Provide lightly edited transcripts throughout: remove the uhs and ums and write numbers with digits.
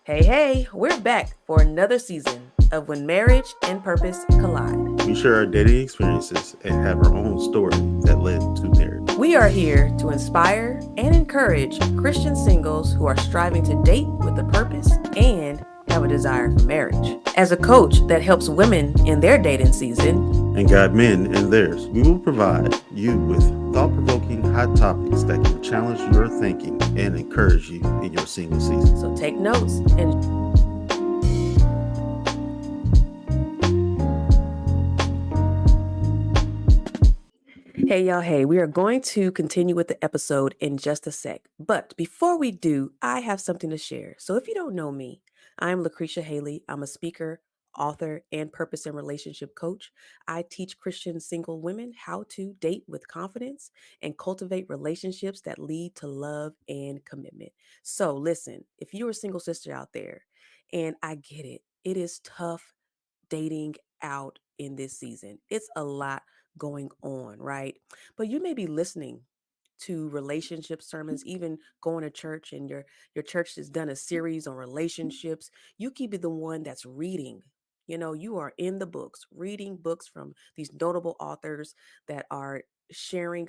Hey, we're back for another season of When Marriage and Purpose Collide. We share our dating experiences and have our own story that led to marriage. We are here to inspire and encourage Christian singles who are striving to date with a purpose and have a desire for marriage. As a coach that helps women in their dating season and guide men in theirs, we will provide you with thought provoking hot topics that can challenge your thinking and encourage you in your single season. So take notes and hey, we are going to continue with the episode in just a sec. But before we do, I have something to share. So if you don't know me, I'm Lucretia Haley. I'm a speaker, author, and purpose and relationship coach. I teach Christian single women how to date with confidence and cultivate relationships that lead to love and commitment. So listen, if you're a single sister out there, and I get it, it is tough dating out in this season. It's a lot going on, right? But you may be listening to relationship sermons, even going to church and your church has done a series on relationships. You keep it the one that's reading. You are in the books, reading books from these notable authors that are sharing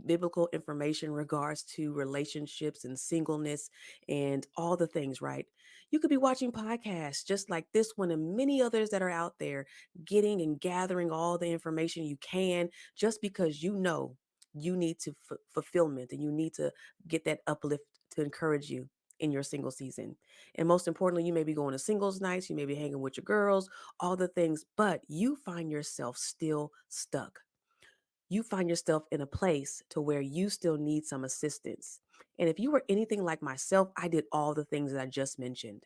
biblical information in regards to relationships and singleness and all the things, right? You could be watching podcasts just like this one and many others that are out there, getting and gathering all the information you can just because you know you need to fulfillment and you need to get that uplift to encourage you in your single season. And most importantly, you may be going to singles nights, you may be hanging with your girls, all the things, but you find yourself still stuck. You find yourself in a place to where you still need some assistance. And if you were anything like myself, I did all the things that I just mentioned.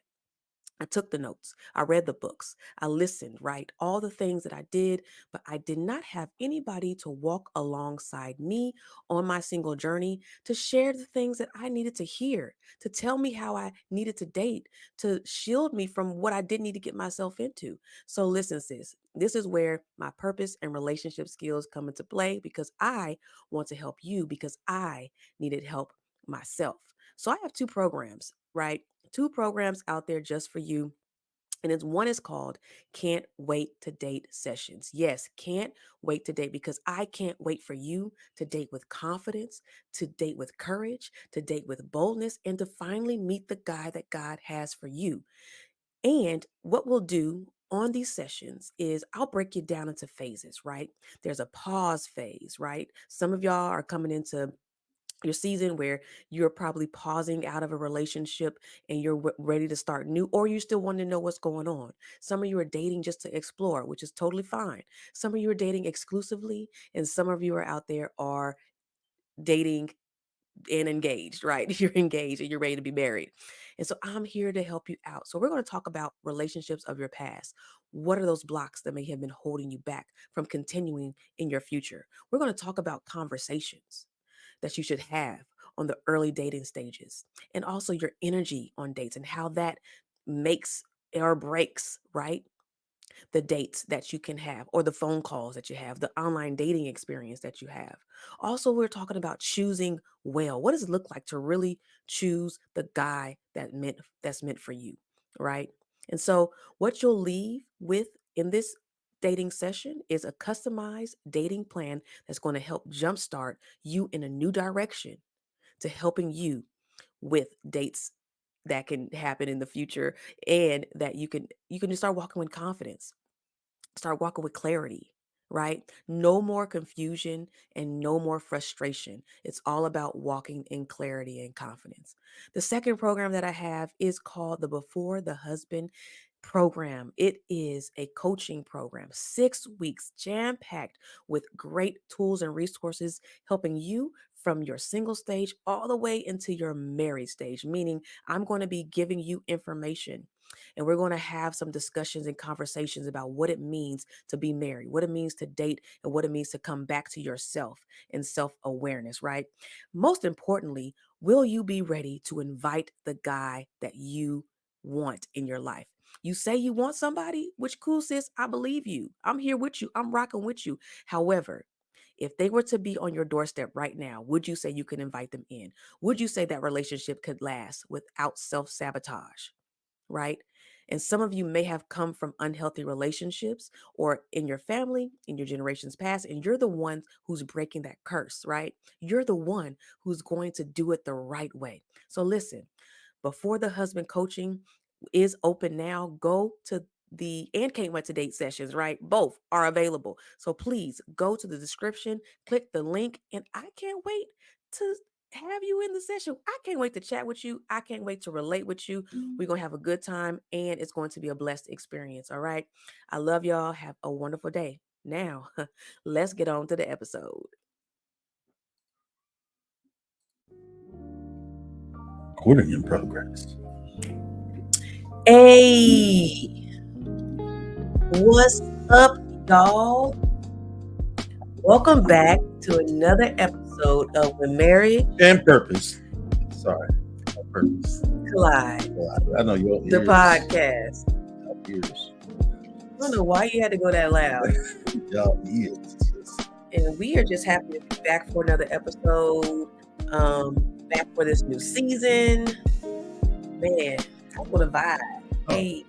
I took the notes. I read the books. I listened, right? All the things that I did, but I did not have anybody to walk alongside me on my single journey to share the things that I needed to hear, to tell me how I needed to date, to shield me from what I didn't need to get myself into. So, listen, sis, this is where my purpose and relationship skills come into play because I want to help you because I needed help myself. So, I have two programs, right? Two programs out there just for you. And it's one is called Can't Wait to Date Sessions. Yes, can't wait to date because I can't wait for you to date with confidence, to date with courage, to date with boldness, and to finally meet the guy that God has for you. And what we'll do on these sessions is I'll break you down into phases, right? There's a pause phase, right? Some of y'all are coming into your season where you're probably pausing out of a relationship and you're ready to start new, or you still want to know what's going on. Some of you are dating just to explore, which is totally fine. Some of you are dating exclusively, and some of you are out there are dating and engaged, right? You're engaged and you're ready to be married. And so I'm here to help you out. So we're going to talk about relationships of your past. What are those blocks that may have been holding you back from continuing in your future? We're going to talk about conversations that you should have on the early dating stages and also your energy on dates and how that makes or breaks, right? The dates that you can have or the phone calls that you have, the online dating experience that you have. Also, we're talking about choosing well. What does it look like to really choose the guy that's meant for you, right? And so what you'll leave with in this dating session is a customized dating plan that's going to help jumpstart you in a new direction to helping you with dates that can happen in the future and that you can just start walking with confidence, start walking with clarity, right? No more confusion and no more frustration. It's all about walking in clarity and confidence. The second program that I have is called the Before the Husband program. It is a coaching program, 6 weeks, jam packed with great tools and resources, helping you from your single stage all the way into your married stage, meaning I'm going to be giving you information and we're going to have some discussions and conversations about what it means to be married, what it means to date, and what it means to come back to yourself and self awareness, right? Most importantly, will you be ready to invite the guy that you want in your life? You say you want somebody, which cool, sis. I believe you. I'm here with you. I'm rocking with you. However, if they were to be on your doorstep right now, would you say you can invite them in? Would you say that relationship could last without self sabotage? right? And some of you may have come from unhealthy relationships or in your family, in your generations past, and you're the one who's breaking that curse, right? You're the one who's going to do it the right way. So listen, before the husband coaching is open now, go to and can't wait to date sessions, right? Both are available. So please go to the description, click the link, and I can't wait to have you in the session. I can't wait to chat with you. I can't wait to relate with you. We're going to have a good time and it's going to be a blessed experience. All right. I love y'all. Have a wonderful day. Now, let's get on to the episode. Recording in progress. Hey, what's up, y'all? Welcome back to another episode of When Marriage And purpose. Sorry. On purpose. Collide, I know your ears. the podcast. Y'all ears. I don't know why you had to go that loud. Y'all ears. And we are just happy to be back for another episode. Back for this new season. Man, I want a vibe. Oh. Hey.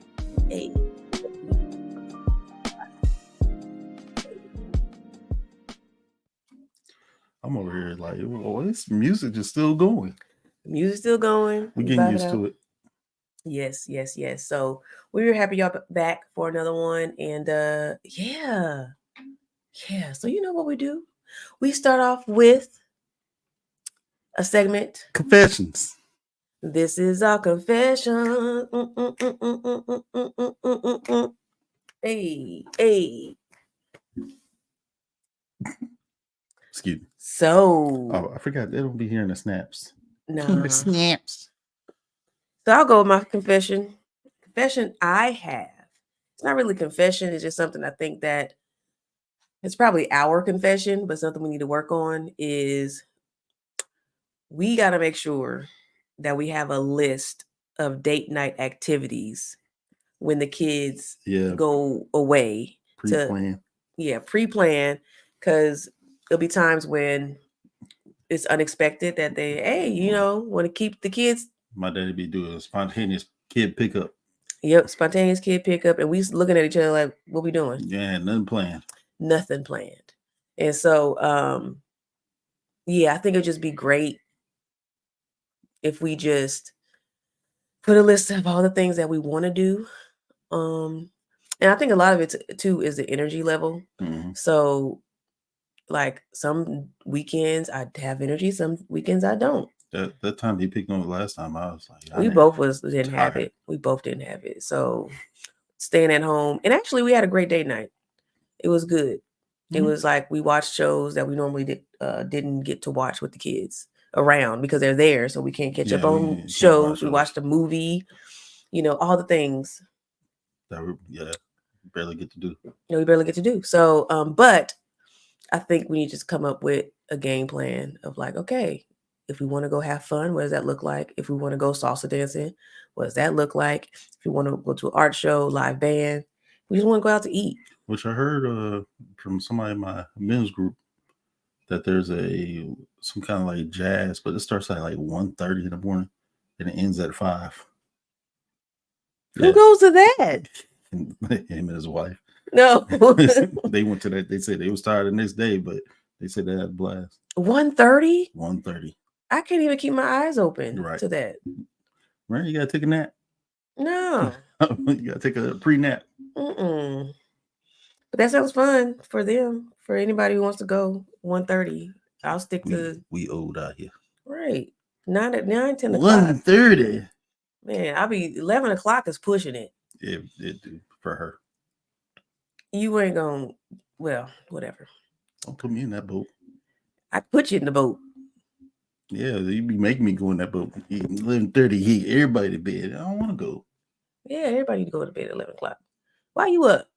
I'm over here like, well, this music is still going. Music's still going. We're getting used to it. Yes. So we're happy y'all back for another one. And yeah. So you know what we do? We start off with a segment. Confessions. This is our confession. Hey. Excuse me. So I forgot they don't be hearing the snaps. nah. The snaps. So I'll go with my confession. Confession I have. It's not really confession. It's just something I think that it's probably our confession, but something we need to work on is we got to make sure that we have a list of date night activities when the kids go away. Pre-plan. Pre-plan, because there'll be times when it's unexpected that they, hey, want to keep the kids. My daddy be doing a spontaneous kid pickup. Yep, spontaneous kid pickup, and we looking at each other like, what we doing? Yeah, nothing planned. And so, I think it'd just be great if we just put a list of all the things that we want to do. And I think a lot of it too is the energy level. Mm-hmm. So like some weekends I have energy, some weekends I don't. That time he picked on it last time, I was like, we both didn't have it. We both didn't have it. So staying at home, and actually we had a great date night. It was good. Mm-hmm. It was like we watched shows that we normally didn't get to watch with the kids around because they're there, so we can't catch up on shows. We watched a movie, all the things that we barely get to do. We barely get to do. So, but I think we need to just come up with a game plan of like, okay, if we want to go have fun, what does that look like? If we want to go salsa dancing, what does that look like? If we want to go to an art show, live band, we just want to go out to eat. Which I heard from somebody in my men's group that there's some kind of like jazz, but it starts at like 1:30 in the morning and it ends at 5. Who goes to that? Him and his wife. No. They went to that. They said they was tired the next day, but they said they had a blast. 1:30? 1:30. I can't even keep my eyes open to that. Right? You got to take a nap? No. You got to take a pre-nap. But that sounds fun for them. For anybody who wants to go 1:30. I'll stick to... We old out here. Right. 9, 10 o'clock. 1:30. Man, I'll be 11 o'clock is pushing it. It do for her. You ain't gonna, well, whatever. Don't put me in that boat. I put you in the boat. Yeah, you be making me go in that boat. 11:30 here, everybody to bed. I don't want to go. Yeah, everybody need to go to bed at 11 o'clock. Why you up?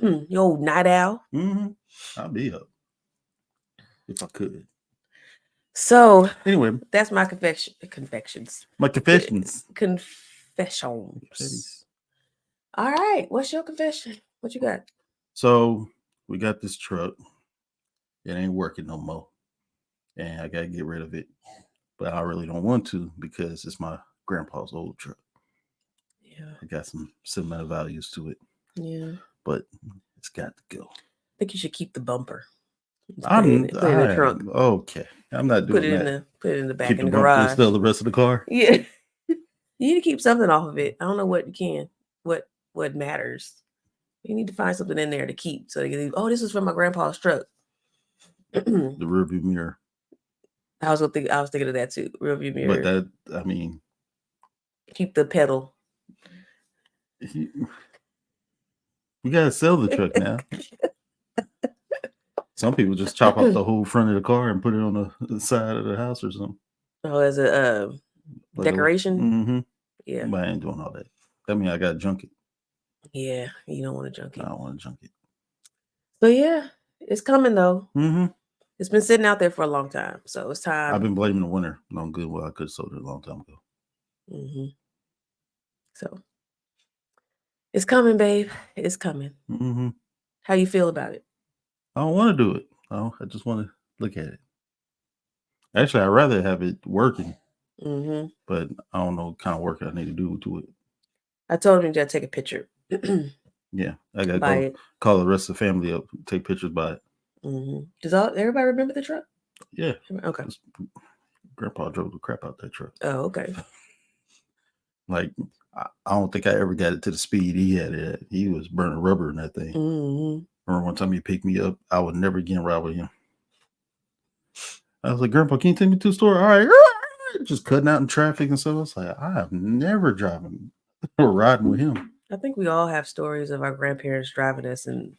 You old night owl? Mm-hmm. I'll be up if I could. So anyway, that's my confessions. My confessions. Confessions. All right. What's your confession? What you got? So we got this truck. It ain't working no more. And I got to get rid of it. But I really don't want to because it's my grandpa's old truck. Yeah. It got some sentimental values to it, Yeah. but it's got to go. I think you should keep the bumper. Just I'm put it in the I trunk. am okay. I'm not doing that. Put it in the back Keep in the the bumper and garage. still the rest of the car. Yeah. You need to keep something off of it. I don't know what you can. What matters. You need to find something in there to keep. So you can, oh, this is from my grandpa's truck. I The rearview mirror. was thinking of that too. Rearview But mirror. that, I mean, Keep the pedal. we gotta sell the truck now. Some people just chop off the whole front of the car and put it on the side of the house or something. Oh, as a Like a decoration. mm-hmm. Yeah. But I ain't doing all that. That means I gotta junk it. Yeah. You don't want to junk I it. don't want to junk it. So yeah, it's coming though. Mm-hmm. It's been sitting out there for a long time. So it's time. I've been blaming the winter. No good. Well, I could have sold it a long time ago. Mm-hmm. So it's coming, babe. It's coming. Mm-hmm. How you feel about it? I don't want to do it. I just want to look at it. Actually, I'd rather have it working, Mm-hmm. but I don't know what kind of work I need to do to it. I told him to take a picture. Yeah, I gotta By it. call the rest of the family up, take pictures by it. Mm-hmm. Does everybody remember the truck? Yeah. Okay. Grandpa drove the crap out that truck. Oh, okay. Like, I don't think I ever got it to the speed he had it at. He was burning rubber in that thing. Mm-hmm. Remember one time he picked me up, I would never again ride with him. I was like, Grandpa, can you take me to the store? All right. Just cutting out in traffic and stuff. I was like, I have never driven or riding with him. I think we all have stories of our grandparents driving us and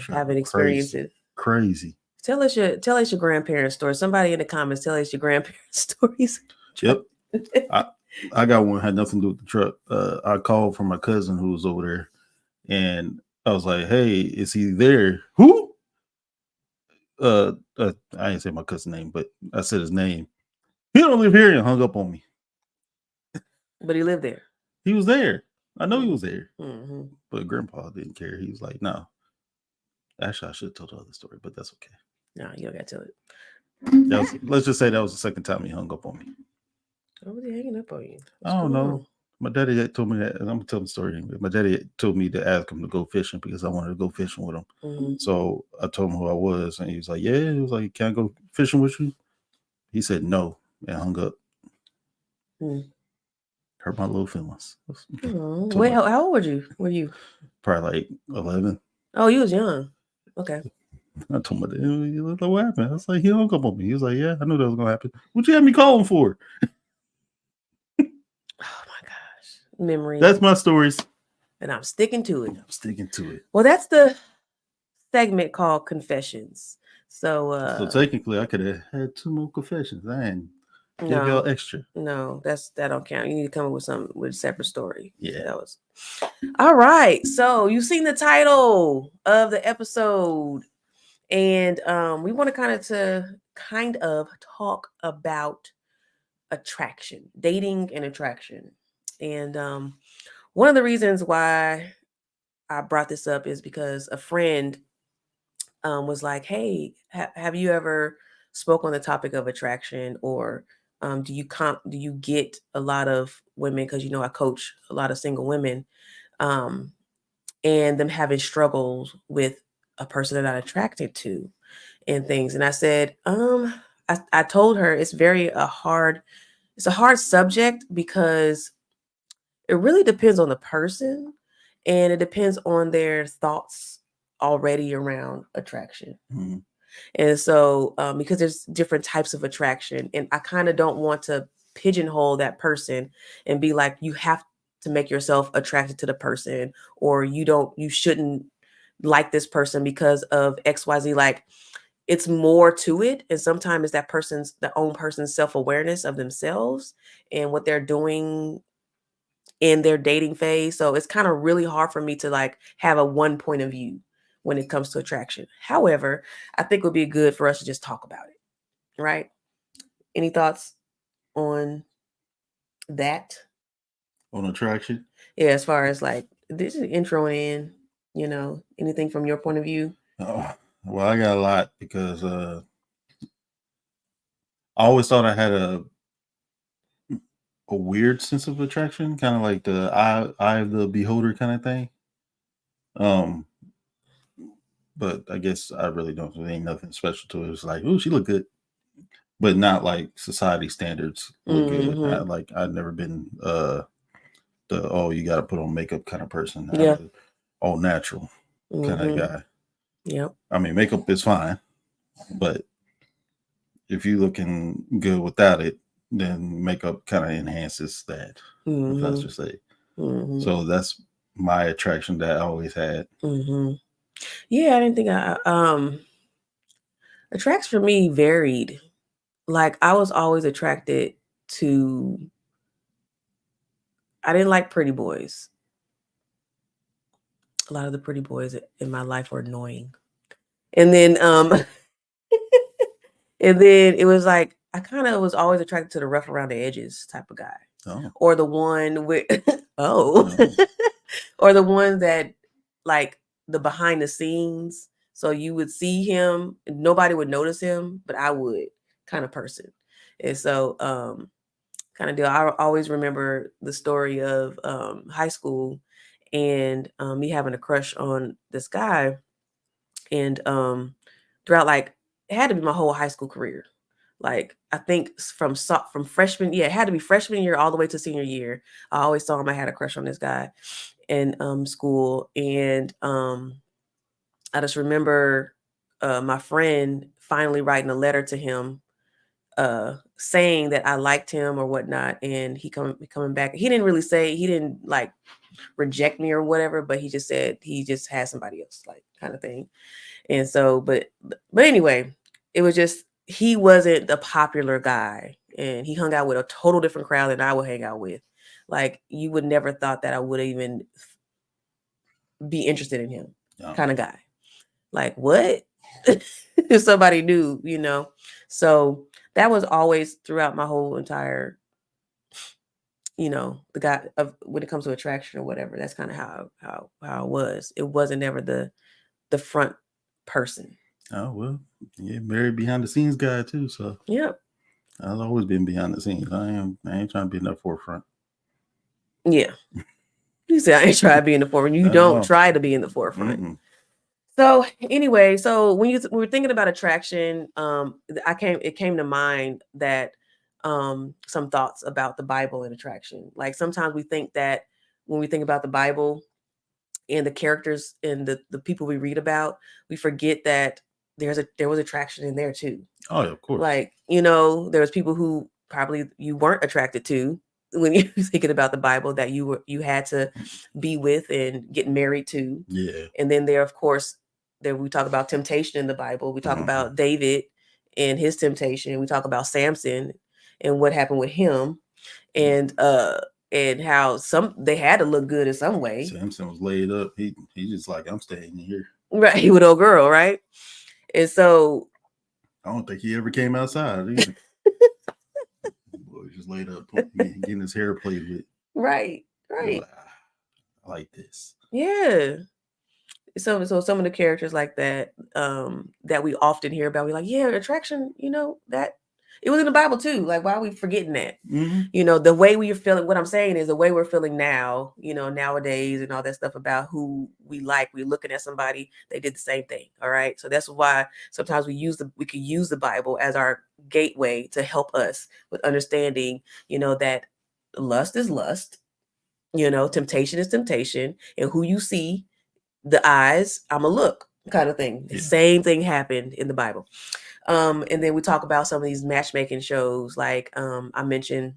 having experiences. Crazy. Tell us your grandparents' story. Somebody in the comments tell us your grandparents' stories. Yep. I got one had nothing to do with the truck. I called from my cousin who was over there, and I was like, "Hey, is he there?" Who? I didn't say my cousin's name, but I said his name. He don't live here, and hung up on me. But he lived there. He was there. I know he was there, Mm-hmm. but Grandpa didn't care. He was like, "No." Actually, I should have told the other story, but that's okay. No, you don't got to tell it. Let's just say that was the second time he hung up on me. Why was he hanging up on you? I don't know. My daddy told me that, and I'm gonna tell the story anyway. My daddy told me to ask him to go fishing because I wanted to go fishing with him. Mm-hmm. So I told him who I was, and he was like, "Yeah." He was like, "Can I go fishing with you?" He said no and hung up. Mm. Hurt my little feelings. Oh, wait, how old were you? Probably like 11. Oh, you was young. Okay. I told my dad, "You look like what happened?" I was like, "He hung up on me." He was like, "Yeah, I knew that was gonna happen. What you had me calling for?" Oh my gosh. Memories. That's my stories. And I'm sticking to it. I'm sticking to it. Well, that's the segment called Confessions. So technically I could have had 2 more confessions. I ain't give y'all extra. No, that don't count. You need to come up with something with a separate story. Yeah. That was all right. So you've seen the title of the episode. And we want to kind of talk about attraction, dating and attraction. And one of the reasons why I brought this up is because a friend was like, "Hey, have you ever spoke on the topic of attraction, or do you get a lot of women? Because I coach a lot of single women, and them having struggles with a person they're not attracted to, and things." And I said, I told her it's a hard subject because it really depends on the person, and it depends on their thoughts already around attraction. Mm-hmm. And so, because there's different types of attraction, and I kind of don't want to pigeonhole that person and be like, you have to make yourself attracted to the person, or you shouldn't like this person because of XYZ. Like, it's more to it. And sometimes it's the own person's self-awareness of themselves and what they're doing in their dating phase. So it's kind of really hard for me to like have a one point of view when it comes to attraction. However, I think it would be good for us to just talk about it. Right? Any thoughts on that? On attraction? Yeah, as far as like this is intro in, anything from your point of view? Oh, well, I got a lot because I always thought I had a a weird sense of attraction, kind of like the eye of the beholder kind of thing. Um, but I guess I really don't. There ain't nothing special to it. It's like, oh, she look good, but not like society standards look good. Mm-hmm. I've never been the oh you got to put on makeup kind of person. I Yeah. was all natural kind of Mm-hmm. guy. Yep. I mean, makeup is fine, but if you looking good without it, then makeup kind of enhances that. If that's Mm-hmm. to say. Mm-hmm. So that's my attraction that I always had. Mm-hmm. Yeah, I didn't think attracts for me varied. Like I was always attracted to I didn't like pretty boys. A lot of the pretty boys in my life were annoying. And then and then it was like I kind of was always attracted to the rough around the edges type of guy. Oh, Or the one with oh no, or the one that like the behind the scenes. So you would see him, nobody would notice him, but I would kind of person. And so kind of deal. I always remember the story of high school and me having a crush on this guy and throughout like it had to be my whole high school career. Like I think from freshman, yeah, it had to be freshman year all the way to senior year. I always saw him. I had a crush on this guy in school, and I just remember my friend finally writing a letter to him, saying that I liked him or whatnot, and coming back. He didn't really say he didn't like reject me or whatever, but he just said he just had somebody else, like kind of thing. And so, but anyway, it was just he wasn't the popular guy, and he hung out with a total different crowd than I would hang out with. Like you would never thought that I would even be interested in him, no, kind of guy. Like what? If somebody knew, So that was always throughout my whole entire, the guy of when it comes to attraction or whatever. That's kind of how it was. It wasn't ever the front person. oh well, yeah, married behind the scenes guy too. So Yep. I've always been behind the scenes. I ain't trying to be in the forefront. Yeah. You say I ain't try to be in the forefront. You Not at don't all. try to be in the forefront. Mm-mm. So anyway, so when we were thinking about attraction, it came to mind that some thoughts about the Bible and attraction. Like sometimes we think that when we think about the Bible and the characters and the people we read about, we forget that there was attraction in there too. Oh yeah, of course. Like, there was people who probably you weren't attracted to when you were thinking about the Bible that you had to be with and get married to. Yeah. And then there, of course, there we talk about temptation in the Bible. We talk Mm-hmm. about David and his temptation. We talk about Samson and what happened with him and how some they had to look good in some way. Samson was laid up. He just like I'm staying here. Right. He with old girl, right? And so I don't think he ever came outside either. Boy, just laid up, getting his hair played with. right, He was right. like, ah, I like this. Yeah. So some of the characters like that that we often hear about, we like, yeah, attraction, that it was in the Bible too. Like, why are we forgetting that? Mm-hmm. The way we are feeling, what I'm saying is the way we're feeling now, nowadays and all that stuff about who we like. We're looking at somebody, they did the same thing. All right. So that's why sometimes we could use the Bible as our gateway to help us with understanding, that lust is lust, temptation is temptation, and who you see the eyes, I'm a look kind of thing. The Yeah. same thing happened in the Bible. And then we talk about some of these matchmaking shows. Like I mentioned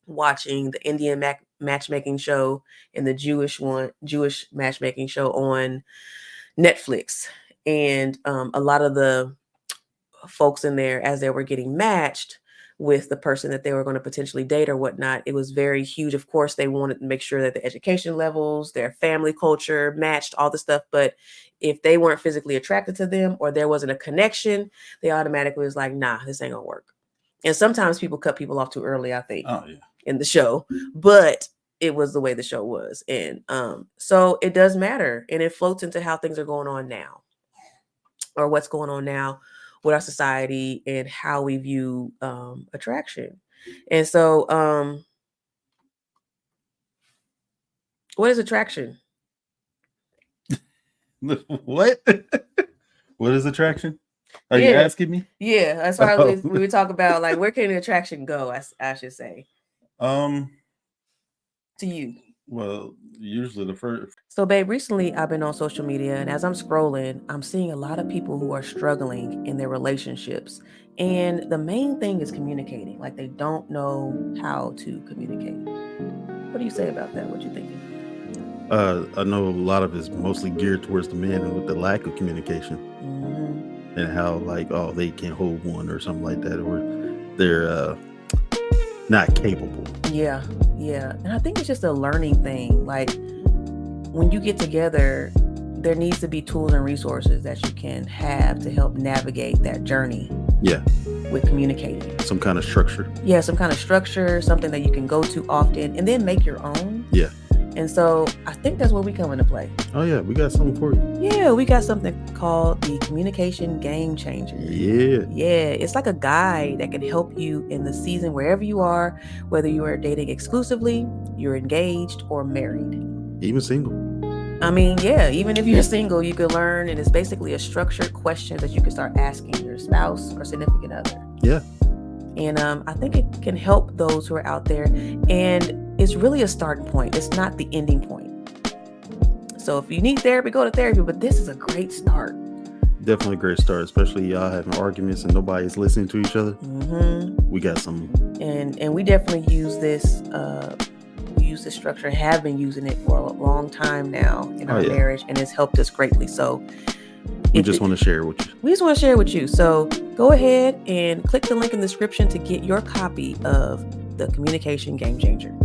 watching the Indian matchmaking show and the Jewish matchmaking show on Netflix. And a lot of the folks in there, as they were getting matched with the person that they were going to potentially date or whatnot, it was very huge. Of course, they wanted to make sure that the education levels, their family culture matched all the stuff. But if they weren't physically attracted to them or there wasn't a connection, they automatically was like, nah, this ain't gonna work. And sometimes people cut people off too early, I think, Oh yeah. in the show. But it was the way the show was. And so it does matter. And it floats into how things are going on now or what's going on now with our society and how we view attraction. And so What is attraction? What? What is attraction? Are you Yeah. asking me? Yeah. That's why Oh. we talk about like where can the attraction go, I should say, um. to you. Well, usually the first. So, babe, recently I've been on social media, and as I'm scrolling, I'm seeing a lot of people who are struggling in their relationships. And the main thing is communicating. Like they don't know how to communicate. What do you say about that? What you thinking? I know a lot of it's mostly geared towards the men and with the lack of communication Hmm. and how like they can't hold one or something like that, or they're not capable. Yeah, yeah. And I think it's just a learning thing. Like when you get together, there needs to be tools and resources that you can have to help navigate that journey. Yeah. With communicating. Some kind of structure. Yeah, some kind of structure, something that you can go to often and then make your own. Yeah. And so I think that's where we come into play. Oh yeah, we got something for you. Yeah, we got something called the Communication Game Changer. Yeah. Yeah, it's like a guide that can help you in the season wherever you are, whether you are dating exclusively, you're engaged, or married. Even single. I mean, yeah, even if you're single, you can learn, and it's basically a structured question that you can start asking your spouse or significant other. Yeah. And I think it can help those who are out there. And it's really a starting point. It's not the ending point. So if you need therapy, go to therapy. But this is a great start. Definitely a great start, especially y'all having arguments and nobody's listening to each other. Mm-hmm. We got some. And we definitely use this. We use this structure. Have been using it for a long time now in our marriage, and it's helped us greatly. So we just want to share it with you. We just want to share it with you. So go ahead and click the link in the description to get your copy of the Communication Game Changer.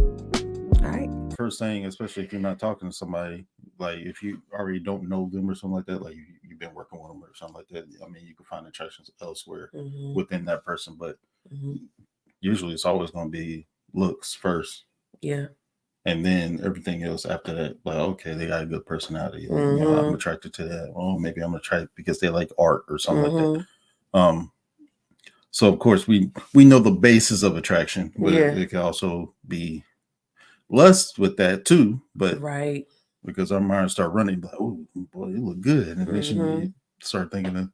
All right. First thing, especially if you're not talking to somebody, like if you already don't know them or something like that, like you've been working with them or something like that, I mean, you can find attractions elsewhere within that person, but usually it's always going to be looks first. Yeah. And then everything else after that, like, okay, they got a good personality. You know, I'm attracted to that. Well, maybe I'm attracted because they like art or something like that. So of course we know the basis of attraction, but it can also be lust with that too. But because our minds start running, like, oh boy, you look good, and then you start thinking of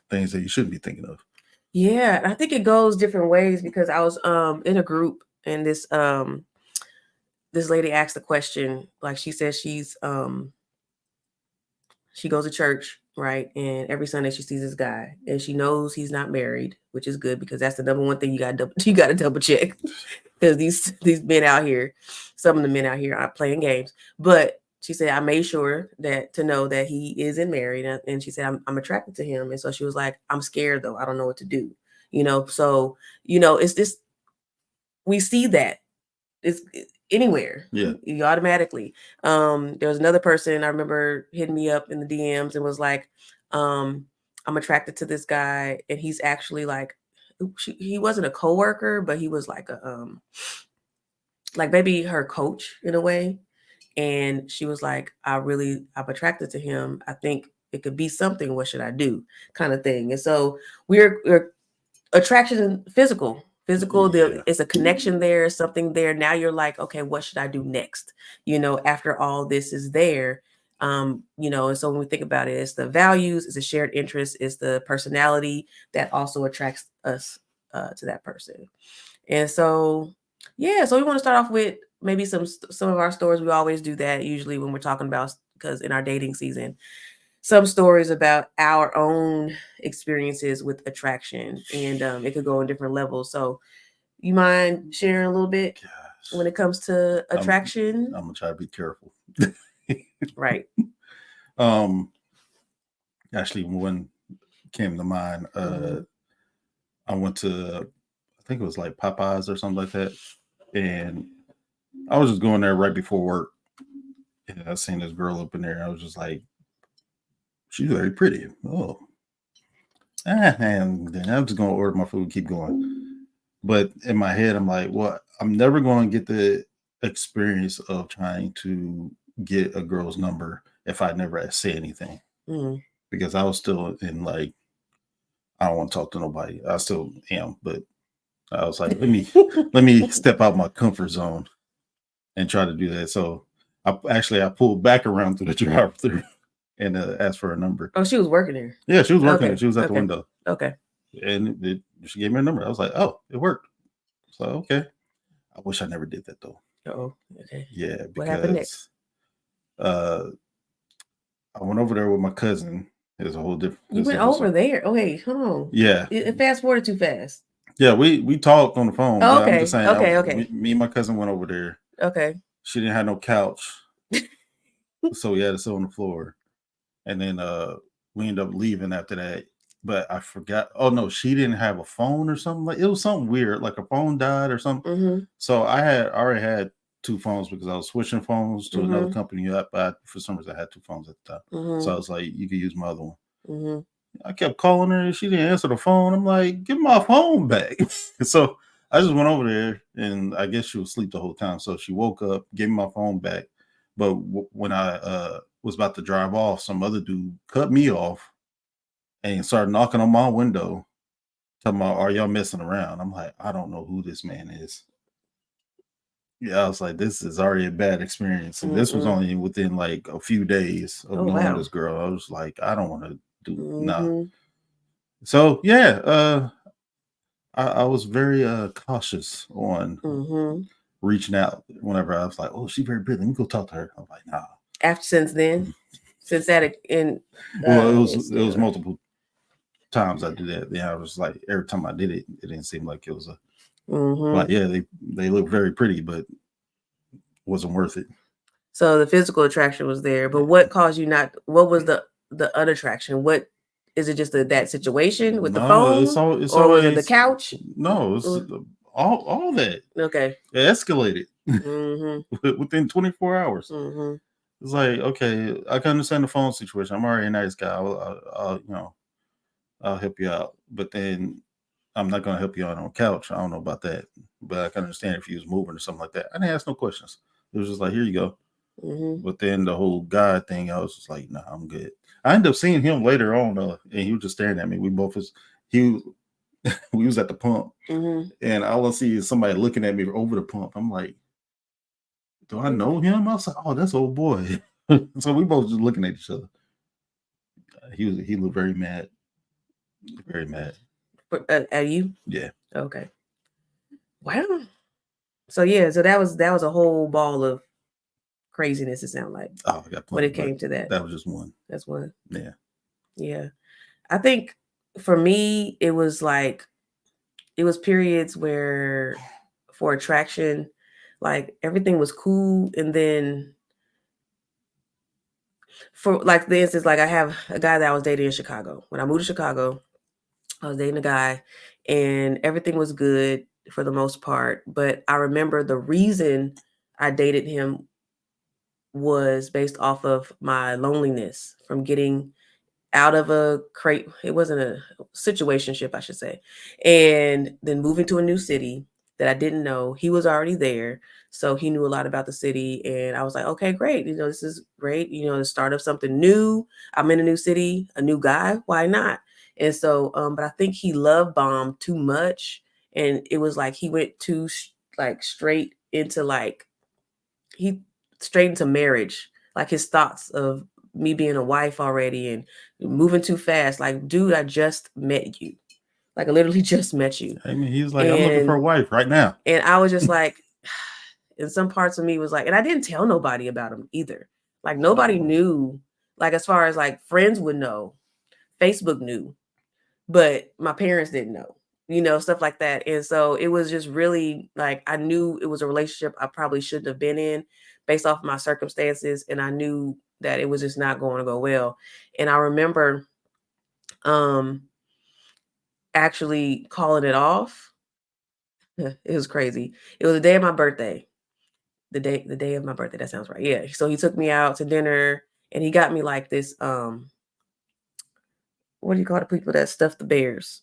things that you shouldn't be thinking of. Yeah, I think it goes different ways because I was in a group and this lady asked the question, like she says she goes to church, right? And every Sunday she sees this guy and she knows he's not married, which is good because that's the number one thing you got to double check. Because these men out here, some of the men out here are playing games. But she said, I made sure to know that he isn't married. And she said, I'm attracted to him. And so she was like, I'm scared though. I don't know what to do. So, it's this, we see that it's anywhere. Yeah. You automatically. There was another person I remember hitting me up in the DMs and was like, I'm attracted to this guy. And he's actually like, he wasn't a coworker, but he was like like maybe her coach in a way. And she was like, I'm attracted to him. I think it could be something. What should I do? Kind of thing. And so we're attraction physical. It's a connection there, something there. Now you're like, okay, what should I do next? After all this is there. And so when we think about it, it's the values, it's a shared interest, it's the personality that also attracts us to that person. And so, so we want to start off with maybe some of our stories. We always do that usually when we're talking about, because in our dating season, some stories about our own experiences with attraction, and it could go in different levels. So you mind sharing a little bit when it comes to attraction? I'm gonna try to be careful. Right. Actually, one came to mind. I went to, I think it was like Popeyes or something like that, and I was just going there right before work, and I seen this girl up in there. I was just like, she's very pretty. Oh, and then I'm just gonna order my food, keep going. But in my head, I'm like, well, I'm never going to get the experience of trying to get a girl's number if I never say anything, because I was still in like, I don't want to talk to nobody. I still am, but I was like, let me step out my comfort zone and try to do that. So I pulled back around to the drive-through and asked for a number. Oh, she was working there. Yeah, she was working there. Okay. She was at the Okay. window, Okay. and she gave me a number. I was like, "Oh, it worked." So okay. I wish I never did that though. Oh. Okay. Yeah, What happened next? because uh, I went over there with my cousin. It's a whole different. You It's a went whole over story. there. Oh, wait, hold on. Yeah, It fast forwarded too fast. yeah. We talked on the phone, Oh, but I'm just okay. saying. Okay. Okay. Me and my cousin went over there. Okay. She didn't have no couch, so we had to sit on the floor. And then we ended up leaving after that. But I forgot. Oh no, she didn't have a phone or something. Like it was something weird, like her phone died or something. Mm-hmm. So I already had two phones because I was switching phones to another Mm-hmm. company. But for some reason, I had two phones at the time. So Mm-hmm. I was like, you can use my other one. Mm-hmm. I kept calling her and she didn't answer the phone. I'm like, give my phone back. So I just went over there and I guess she was asleep the whole time. So she woke up, gave me my phone back. But when I was about to drive off, some other dude cut me off and started knocking on my window, talking about, are y'all messing around? I'm like, I don't know who this man is. Yeah, I was like, this is already a bad experience. And this was Mm-mm. only within like a few days of Oh, knowing wow. this girl. I was like, I don't want to do nah. Mm-hmm. So yeah, I was very cautious on Mm-hmm. reaching out whenever I was like, oh, she's very pretty. Let me go talk to her. I'm like, nah. After since then, since that in Well, it was incident. multiple times I did that. Yeah, I was like, every time I did it, it didn't seem like it was a like, Mm-hmm. yeah, they look very pretty, but wasn't worth it. So the physical attraction was there, but what caused you not? What was the unattraction? What is it? Just that situation with the No, phone, it's or was it the always couch? no, it's all that. Okay. It escalated Mm-hmm. within 24 hours. Mm-hmm. It's like, okay, I can understand the phone situation. I'm already a nice guy. I'll help you out. But then I'm not going to help you out on a couch. I don't know about that. But I can understand if he was moving or something like that. I didn't ask no questions. It was just like, here you go. Mm-hmm. But then the whole guy thing, I was just like, nah, I'm good. I ended up seeing him later on, and he was just staring at me. He we was at the pump, Mm-hmm. and all I see is somebody looking at me over the pump. I'm like, do I know him? I was like, oh, that's old boy. So we both just looking at each other. He looked very mad. At you? Yeah. Okay. Wow. So yeah, so that was a whole ball of craziness. It sounded like Oh, I got when plenty, it but came to that. that was just one. That's one. Yeah. Yeah. I think for me, it was like it was periods where for attraction, like everything was cool, and then for like the instance, like I have a guy that I was dating in Chicago. When I moved to Chicago, I was dating a guy, and everything was good for the most part. But I remember the reason I dated him was based off of my loneliness from getting out of a crate. It wasn't a situationship, I should say. And then moving to a new city that I didn't know. He was already there. So he knew a lot about the city. And I was like, okay, great. This is great. The start of something new. I'm in a new city, a new guy. Why not? And so, but I think he love bombed too much. And it was like he went too like straight into like he straight into marriage, like his thoughts of me being a wife already and moving too fast. Like, dude, I just met you. Like, I literally just met you. I mean, he's like, I'm looking for a And wife right now. and I was just like, and some parts of me was like, and I didn't tell nobody about him either. Like nobody Oh, knew, like as far as like friends would know, Facebook knew, but my parents didn't know, stuff like that. And so it was just really like I knew it was a relationship I probably shouldn't have been in based off of my circumstances. And I knew that it was just not going to go well. And I remember um actually calling it off. It was crazy. It was the day of my birthday. The day of my birthday. That sounds right. Yeah. So he took me out to dinner and he got me like this what do you call the people that stuff the bears?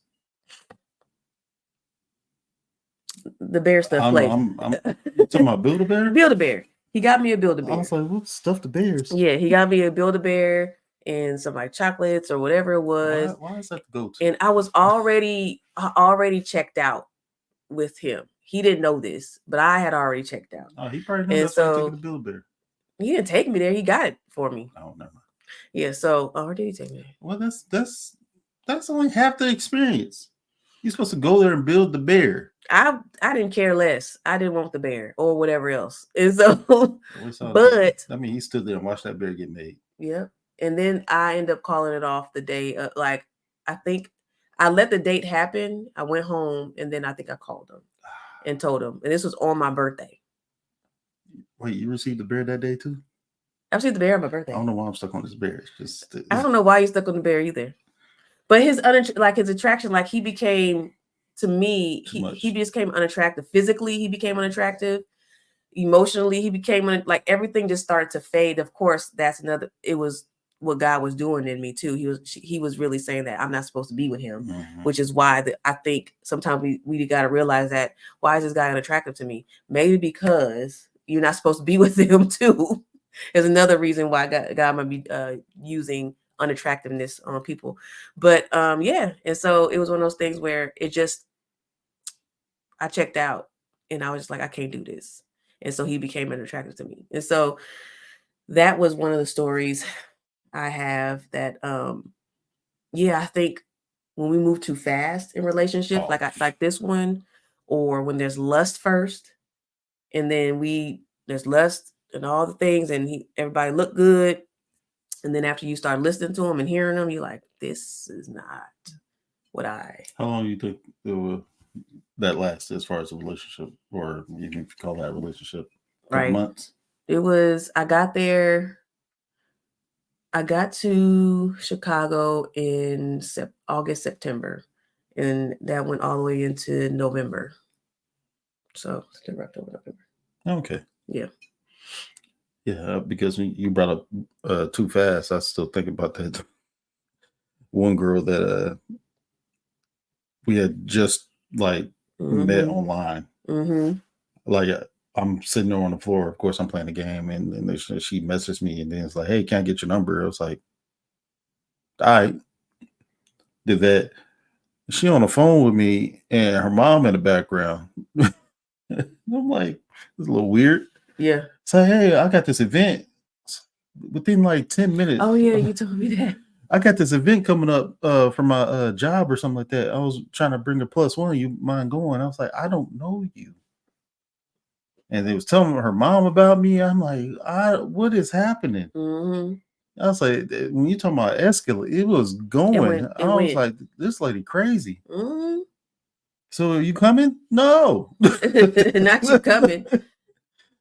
The bear stuff I'm play. I'm you talking about Build a Bear? Build a bear. He got me a Build a I bear. was like, what stuff the bears? Yeah, he got me a Build a bear and some like chocolates or whatever it was. Why is that the go to? And I already checked out with him. He didn't know this, but I had already checked out. Oh, he probably knew And that's why he took you so to Build a Bear. He didn't take me there. He got it for me. Oh, never mind. Yeah. So, or did he take me there? Well, that's only half the experience. You're supposed to go there and build the bear. I didn't care less. I didn't want the bear or whatever else. And so, We saw that. but I mean, he stood there and watched that bear get made. yeah. And then I ended up calling it off the day. Like I think I let the date happen. I went home and then I think I called him and told him. And this was on my birthday. Wait, you received the bear that day too? I received the bear on my I birthday. don't know why I'm stuck on this bear. It's just I don't know why he's stuck on the bear either. But his like his attraction, like he became to me, too he much. became unattractive. Physically, he became unattractive. Emotionally, he became like everything just started to fade. Of course, that's another. It was what God was doing in me too. He was really saying that I'm not supposed to be with him, Mm-hmm. which is why I think sometimes we got to realize that why is this guy unattractive to me? Maybe because you're not supposed to be with him too. Is another reason why God might be using unattractiveness on people. But yeah, and so it was one of those things where it just I checked out and I was just like, I can't do this. And so he became unattractive to me. And so that was one of the stories I have that yeah, I think when we move too fast in relationships, Oh, like this one, or when there's lust first, and then there's lust and all the things, and everybody look good, and then after you start listening to them and hearing them, you're like, this is not what I how long do you think that lasts as far as a relationship, or even if you call that a relationship? A couple right. months. It was I got there. I got to Chicago in August, September, and that went all the way into November. So September, October, November. Okay. Yeah. Yeah, because you brought up too fast. I still think about that one girl that we had just like met Mhm. online. Mhm. Like I'm sitting there on the floor. Of course, I'm playing the game, and then she messaged me, and then it's like, "Hey, can I get your number?" I was like, "I did that." She on the phone with me, and her mom in the background. I'm like, it's a little weird. Yeah. Say, hey, I got this event within like 10 minutes. Oh yeah, you told me that. I got this event coming up for my job or something like that. I was trying to bring a plus one. You mind going? I was like, I don't know you. And they was telling her mom about me. I'm like, what is happening? Mhm. I was like, when you talking about escalate, it was It going. went. It I was went. like, this lady crazy. Mhm. So are you coming? No. Not you coming.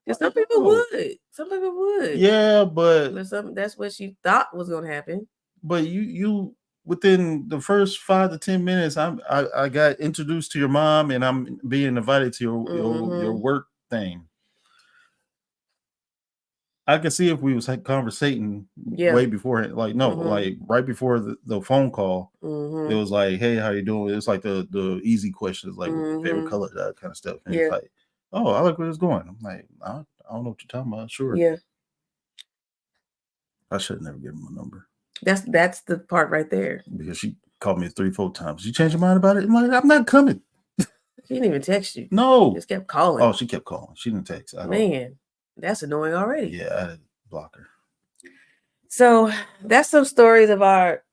Like, Some people no. would. Some people would. Yeah, but But that's what she thought was gonna happen. you within the first 5 to 10 minutes, I got introduced to your mom, and I'm being invited to your Mhm. work thing. I can see if we was conversating Yeah. way before, like no, Mhm. like right before the phone call. It Mhm. was like, hey, how you doing? It's like the easy questions, like what's your favorite Mhm. color, that kind of stuff. And it's Yeah. like, oh, I like where it's going. I'm like, I don't know what you're talking about. Sure, Yeah. I should never give him a number That's the part right there. because she called me 3, 4 times. You change your mind about it? I'm like, I'm not coming. She didn't even text you. No. Just kept calling. Oh, she kept calling. She didn't text at all. Man, that's annoying already. Yeah, I had to block her. So that's some stories of our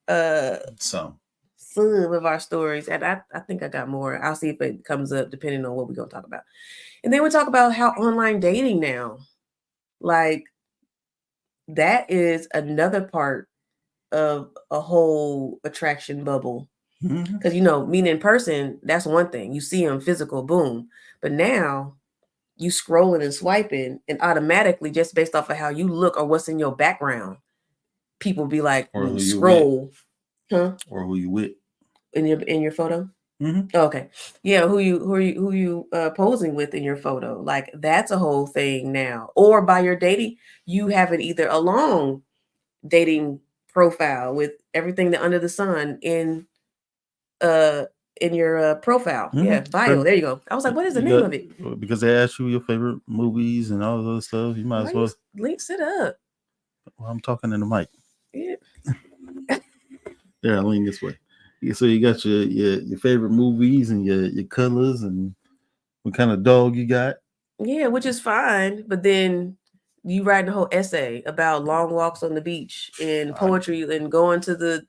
So some of our stories. And I think I got more. I'll see if it comes up depending on what we're gonna talk about. And then we talk about how online dating now. Like that is another part of a whole attraction bubble. mhm. Because meeting in person, that's one thing. You see them physical, boom. But now you scrolling and swiping, and automatically, just based off of how you look or what's in your background, people be like, Or who you with, scroll, huh? or who you with. In your photo. Hmm. Oh, okay, yeah. Who you posing with in your photo? Like that's a whole thing now. Or by your dating, you have it either a long dating profile with everything that under the sun uh in your profile. Hmm. Yeah, bio. There you go. I was like, what is the You name got of it? because they asked you your favorite movies and all of those stuff. You might Why as you well. links it up? Well, I'm talking in the mic. Yeah. There, I lean this way. Yeah, so you got your favorite movies and your colors and what kind of dog you got. Yeah, which is fine. But then You writing a whole essay about long walks on the beach and I poetry and going to the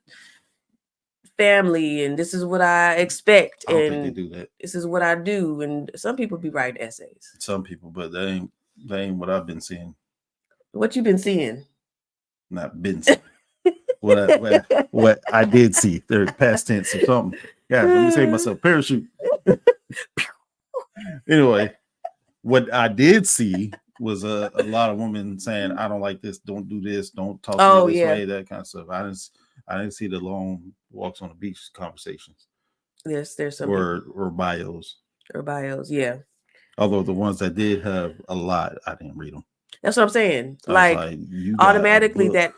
family and this is what I expect I don't think they and do that. this is what I do. And some people be writing essays. Some people, but that ain't what I've been seeing. What you been seeing? Not been seeing. What I did see. There's past tense or something. Yeah, let me save myself. Parachute. Anyway, what I did see was a lot of women saying, "I don't like this. Don't do this. Don't talk to me Oh this yeah, way." That kind of stuff. I didn't see the long walks on the beach conversations there's some people or bios. or bios. Yeah, Although the ones that did have a lot, I didn't read them. that's what I'm saying. I was Like like, "You got a automatically book." that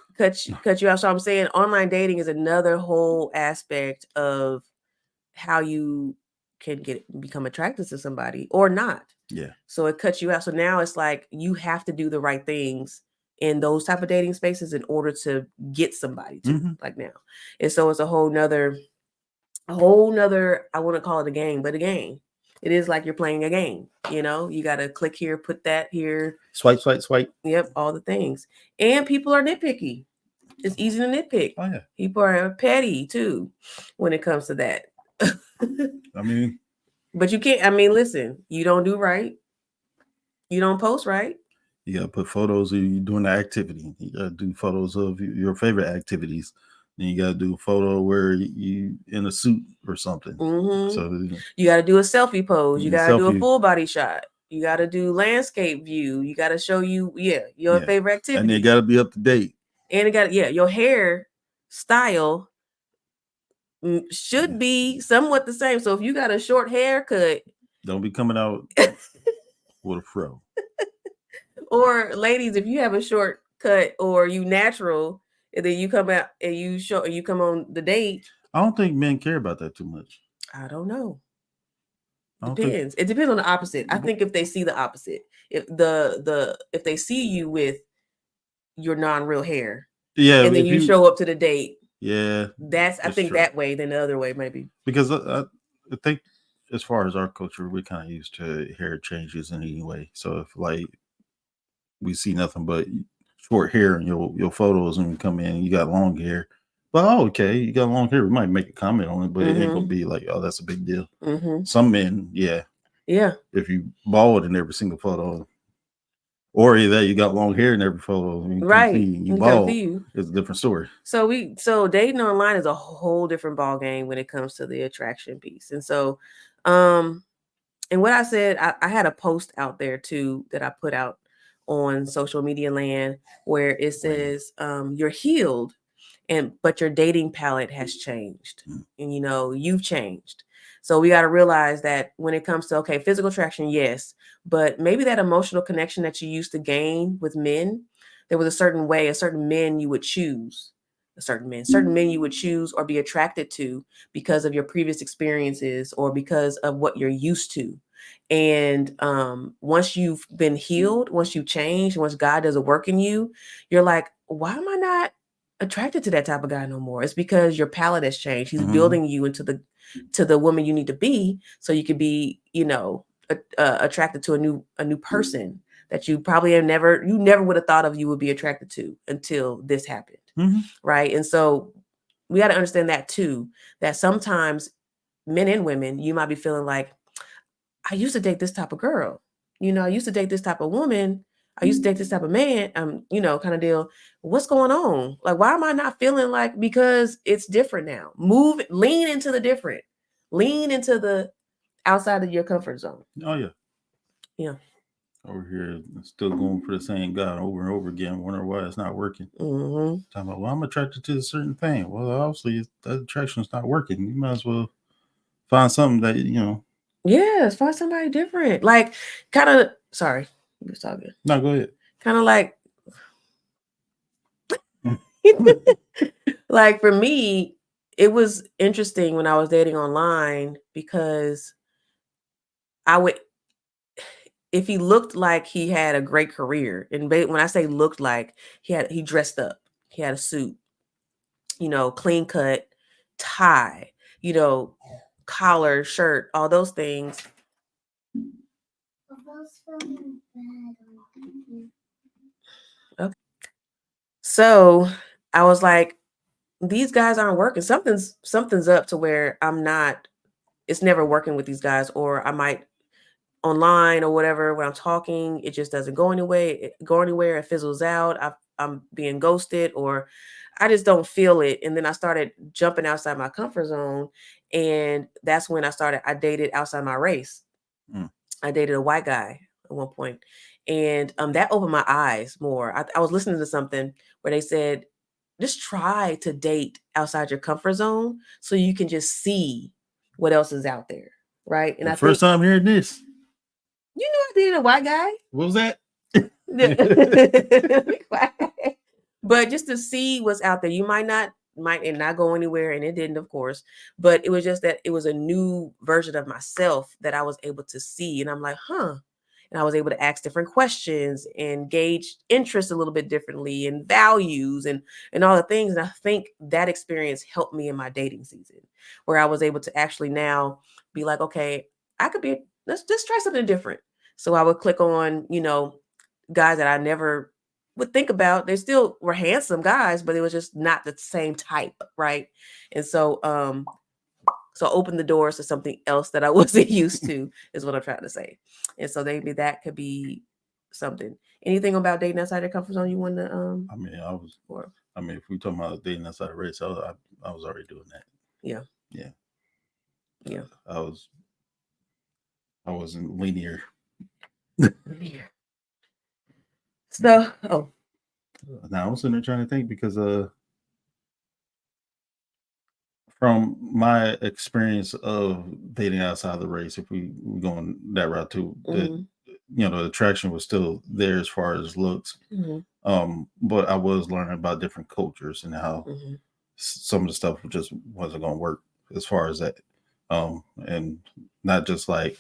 cut you out. So I'm saying online dating is another whole aspect of how you can become attracted to somebody or not. Yeah. So it cuts you out. So now it's like you have to do the right things in those type of dating spaces in order to get somebody to Mm-hmm. like now. And so it's a whole nother, I wouldn't call it a game, but a game. It is like you're playing a game, you gotta click here, put that here. Swipe, swipe, swipe. Yep, all the things. And people are nitpicky. It's easy to nitpick. Oh yeah. People are petty too when it comes to that. I mean, But you can't, I mean, listen, you don't do right. You don't post right. you gotta put photos of you doing the activity. You gotta do photos of your favorite activities. Then you gotta do a photo where you in a suit or something. Hmm. So You got to do a selfie pose. You you got to do a selfie, full body shot. You got to do landscape view. You got to show you, yeah, your yeah, favorite and they activity. gotta be up to date. And it got, yeah, your hair style Yeah. should be somewhat the same. So if you got a short haircut, Don't be coming out with a fro. or ladies, if you have a short cut or you natural, and then you come out and you come on the date, I don't think men care about that too much. I don't know. I don't think. Depends. It depends on the opposite. I think if they see the opposite, if they see you with your non-real hair, Yeah, and then if you you. show up to the date, Yeah, that's I that's think true. that way than the other way maybe. Because I think as far as our culture, we're kind of used to hair changes in any way. So if like we see nothing but short hair in your photos and we come in and you got long hair. But oh, okay, you got long hair. We might make a comment on it, but it ain't gonna Mhm. be like, oh, that's a big deal. Mhm. Some men, yeah, Yeah. if you bald in every single photo, or either that you got long hair in every photo, and you come see Right. you And come see bald, you. it's a different story. So dating online is a whole different ball game when it comes to the attraction piece. And so um and what I said, I had a post out there too that I put out on social media land where it Land. says you're healed and but your dating palette has changed, Mm. and you've changed. So we got to realize that when it comes to, okay, physical attraction, yes, but maybe that emotional connection that you used to gain with men, there was a certain way, a certain men you would choose, a certain men you would choose or be attracted to because of your previous experiences or because of what you're used to. And once you've been healed, once you change, once God does a work in you, you're like, why am I not attracted to that type of guy no more? It's because your palette has changed. He's Mm-hmm. building you into the woman you need to be, so you can be, attracted to a new person that you never would have thought of you would be attracted to until this happened, Mm-hmm. right? And so we got to understand that too. That sometimes men and women, you might be feeling like, I used to date this type of girl. I used to date this type of woman. I used to date this type of man, kind of deal. What's going on? Like, why am I not feeling like, because it's different now? Lean into the different. Lean into the outside of your comfort zone. Oh yeah. Yeah. Over here, still going for the same God over and over again. Wonder why it's not working. Hmm. Talking about, well, I'm attracted to a certain thing. Well, obviously that attraction's not working. You might as well find something that Yes, find somebody different. Like, kind of, sorry, you was talking. No, go ahead. Kind of like, like for me, it was interesting when I was dating online because I would, if he looked like he had a great career, and when I say looked like, he dressed up, he had a suit, clean cut, tie, you know, collar, shirt, all those things. So I was like, these guys aren't working. Something's up to where I'm not. It's never working with these guys, or I might online or whatever when I'm talking, it just doesn't go anywhere. It fizzles out. I'm being ghosted, or I just don't feel it. And then I started jumping outside my comfort zone, and that's when I dated outside my race. Mm. I dated a white guy at one point, and that opened my eyes more. I was listening to something where they said, just try to date outside your comfort zone so you can just see what else is out there, right? And The I first think time hearing this, you know I dated a white guy. what was that? But just to see what's out there, you might and not go anywhere, and it didn't, of course. But it was just that it was a new version of myself that I was able to see, and I'm like, huh. And I was able to ask different questions and gauge interest a little bit differently, and values, and all the things. And I think that experience helped me in my dating season, where I was able to actually now be like, okay, I could be. Let's just try something different. So I would click on, guys that I never would think about. They still were handsome guys, but it was just not the same type, right? And so open the doors to something else that I wasn't used to, is what I'm trying to say. And so maybe that could be something. Anything about dating outside your comfort zone you want to I mean, I was. or I mean, if we talking about dating outside the race, I was already doing that. yeah. Yeah, Yeah. I was. I wasn't linear. Yeah. So, oh. Now I was sitting there trying to think because from my experience of dating outside the race, if we going that route too, that Mhm. the attraction was still there as far as looks. Mhm. But I was learning about different cultures and how Mhm. some of the stuff just wasn't going to work as far as that. And not just like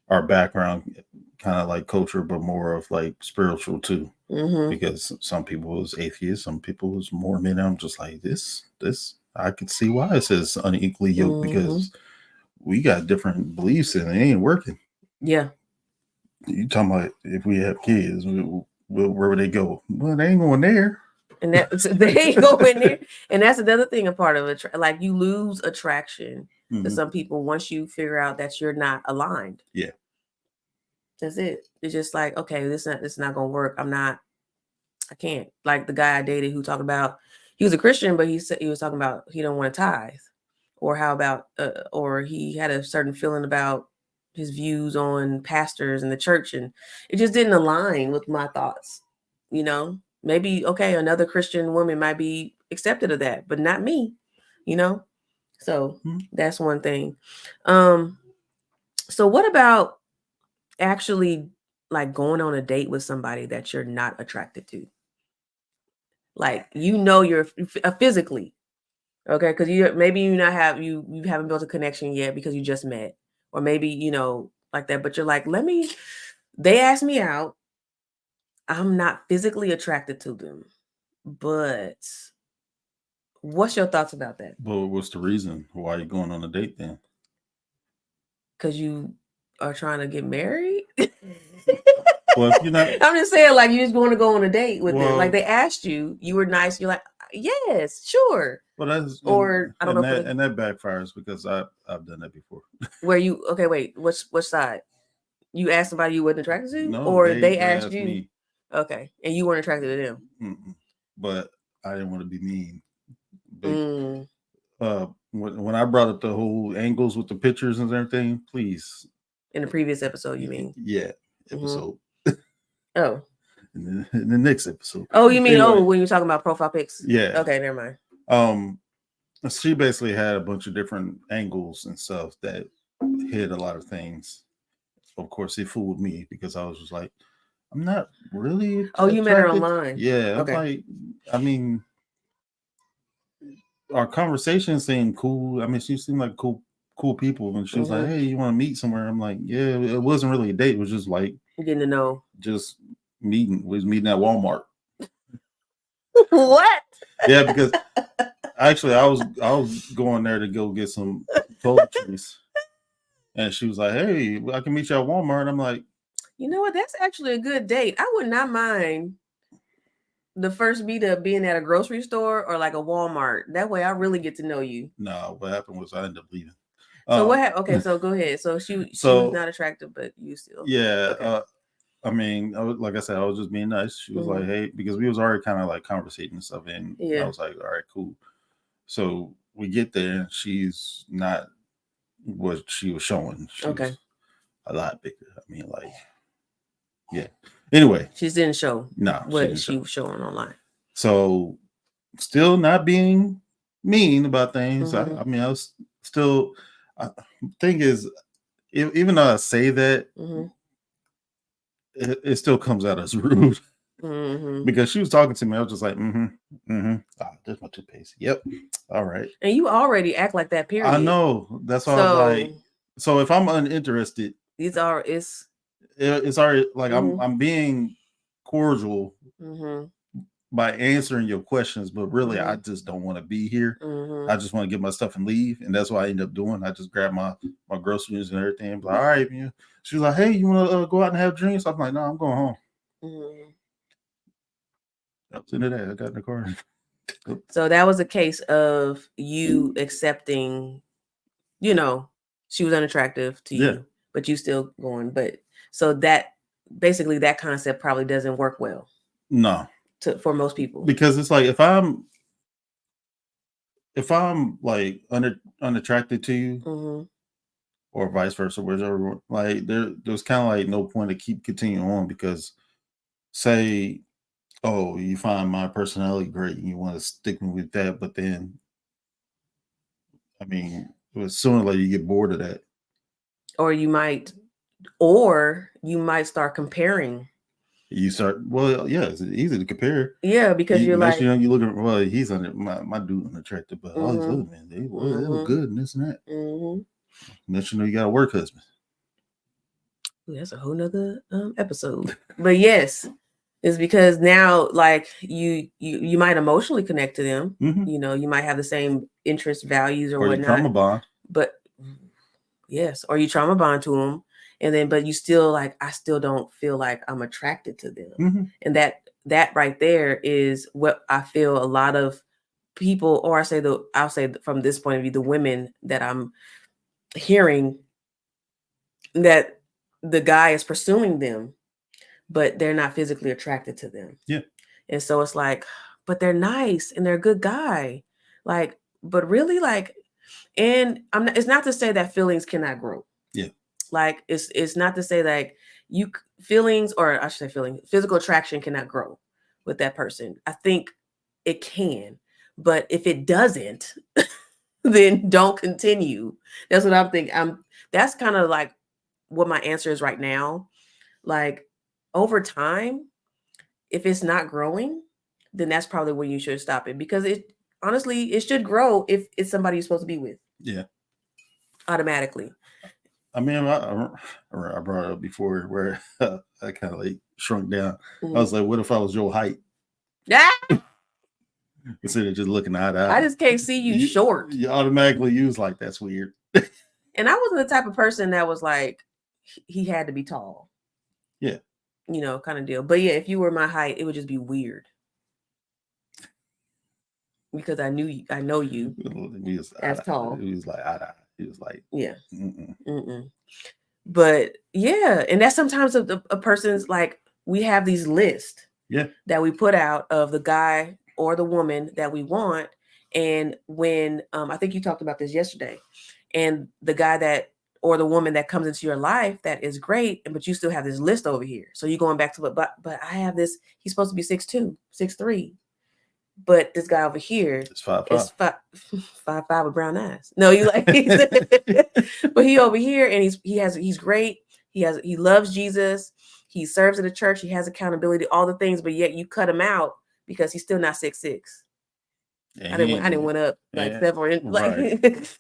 our background, kind of like culture, but more of like spiritual too. Mhm. Because some people was atheists, some people was Mormon. I'm just like this. I could see why it says unequally yoked Mhm. because we got different beliefs and it ain't working. Yeah. You talking about if we have kids, where would they go? Well, they ain't going there. And that so they go in there, and that's another thing. A part of it, like you lose attraction to Hmm. some people once you figure out that you're not aligned. Yeah. That's it. It's just like, okay, this is not gonna work. I can't. Like the guy I dated who talked about he was a Christian, but he said he was talking about he don't want to tithe, or how about or he had a certain feeling about his views on pastors and the church, and it just didn't align with my thoughts. Maybe okay, another Christian woman might be accepted of that, but not me. You know, so Hmm. that's one thing. Um, so what about actually like going on a date with somebody that you're not attracted to? Like you're physically okay, because you not have you haven't built a connection yet because you just met, or maybe like that. But you're like, let me. They asked me out. I'm not physically attracted to them, but what's your thoughts about that? But what's the reason why you going on a date then? Because you are trying to get married. Well, if you're not, I'm just saying, like you just want to go on a date with them. Like well, they asked you, you were nice. You're like, yes, sure. well, that's Or I don't know and for that the and that backfires because I've done that before. where you okay. Wait, which side? You asked somebody you wasn't attracted to, No, or they they they asked asked you? me, Okay, and you weren't attracted to them. mm-mm. But I didn't want to be mean. Big Mm, when I brought up the whole angles with the pictures and everything, please, in the previous episode, you mean? yeah, Mm-hmm. episode Oh, in the next episode. oh, you mean Anyway, when you're talking about profile pics? yeah. Okay, never mind. Um, she basically had a bunch of different angles and stuff that hid a lot of things. Of course, it fooled me because I was just like, I'm not really Oh, you met her attracted. online. Yeah, I'm Okay. like, I mean, our conversation seemed cool. I mean, she seemed like cool people, and she was like, Mm-hmm. "Hey, you want to meet somewhere?" I'm like, "Yeah." It wasn't really a date. It was just like Getting to know just meeting. We was meeting at Walmart. what? Yeah, because actually, I was going there to go get some toiletries, and she was like, "Hey, I can meet you at Walmart." I'm like, You know what? That's actually a good date. I would not mind the first meetup being at a grocery store or like a Walmart? That way I really get to know you. No, what happened was I ended up leaving. So Um, okay, so go ahead. So she was so not attractive, but you still yeah, okay. I mean, like I said, I was just being nice. She was like, Mm-hmm. "Hey," because we was already kind of like conversating and stuff, and I Yeah. was like, "All right, cool." So we get there, and she's not what she was showing. She Okay. was a lot bigger. I mean, like, yeah. Anyway, She didn't show no, she what didn't she show. was showing online. So still not being mean about things. Mm-hmm. I mean, I was still. Thing is, even though I say that, Mm-hmm. it still comes out as rude Mm-hmm. because she was talking to me. I was just like, mm-hmm, mm-hmm. Ah, there's my toothpaste. Yep. All right. And you already act like that, I period. know. That's why I was So like, so if I'm uninterested, these are it's it's already like mm-hmm. I'm being cordial Mm-hmm. by answering your questions, but really I Mm-hmm. just don't want to be here. Mm-hmm. I just want to get my stuff and leave, and that's what I end up doing. I just grab my groceries and everything. Like, all right, man. She was like, "Hey, you want to go out and have drinks?" I'm like, "No, I'm going home." Mm-hmm. I was into that. I got in the car. So that was a case of you accepting, she was unattractive to Yeah, you, but you still going. But so that basically that concept probably doesn't work well no, for most people. because it's like if I'm like unattracted to you, Mm-hmm. or vice versa, whatever, like there's kind of like no point to keep continuing on because say, oh, you find my personality great and you want to stick me with that, but then I mean, sooner or later you get bored of that. Or you might start comparing. You start, well, yeah, it's easy to compare. Yeah, because You you're next like, you know, you look at, well, he's under my dude unattractive, but all these mm-hmm, other men, they look mm-hmm, good and this and that. mm-hmm. Next you know, you got a work husband. Ooh, that's a whole nother episode. But yes, it's because now like you might emotionally connect to them. Mm-hmm. You might have the same interest, values, or Or you whatnot. trauma bond. But yes, or you trauma bond to them, and then but you still like I still don't feel like I'm attracted to them, Mm-hmm. and that right there is what I feel a lot of people, or I'll say from this point of view, the women that I'm hearing that the guy is pursuing them, but they're not physically attracted to them. Yeah. And so it's like, but they're nice and they're a good guy. Like, but really like, and it's not to say that feelings cannot grow. Yeah. Like it's not to say that feelings, or I should say feelings, physical attraction cannot grow with that person. I think it can, but if it doesn't, then don't continue. That's what I'm thinking. That's kind of like what my answer is right now. Like over time, if it's not growing, then that's probably when you should stop it, because it should grow if it's somebody you're supposed to be with Yeah. automatically. I mean, I brought it up before where I kind of like shrunk down. I Mhm. was like, what if I was your height? Ah! Instead of just looking eye to I eye, just can't see you short. you automatically use like, that's weird. And I wasn't the type of person that was like, he had to be tall, Yeah. kind of deal. But yeah, if you were my height, it would just be weird because I know you He was, as tall. he was like eye to eye. He was like, Yeah. mm-mm. Mm-mm. But yeah, and that's sometimes a person's like, we have these lists Yeah. that we put out of the guy or the woman that we want. And when I think you talked about this yesterday, and the guy that or the woman that comes into your life that is great, but you still have this list over here. So you're going back to but I have this. He's supposed to be 6'2", 6'3", but this guy over here It's 5'5". is 5'5" with brown eyes. No, you like, but he over here and he's great. He loves Jesus. He serves at a church. He has accountability, all the things, but yet you cut him out because he's still not 6'6". And I didn't went up like and, several like right.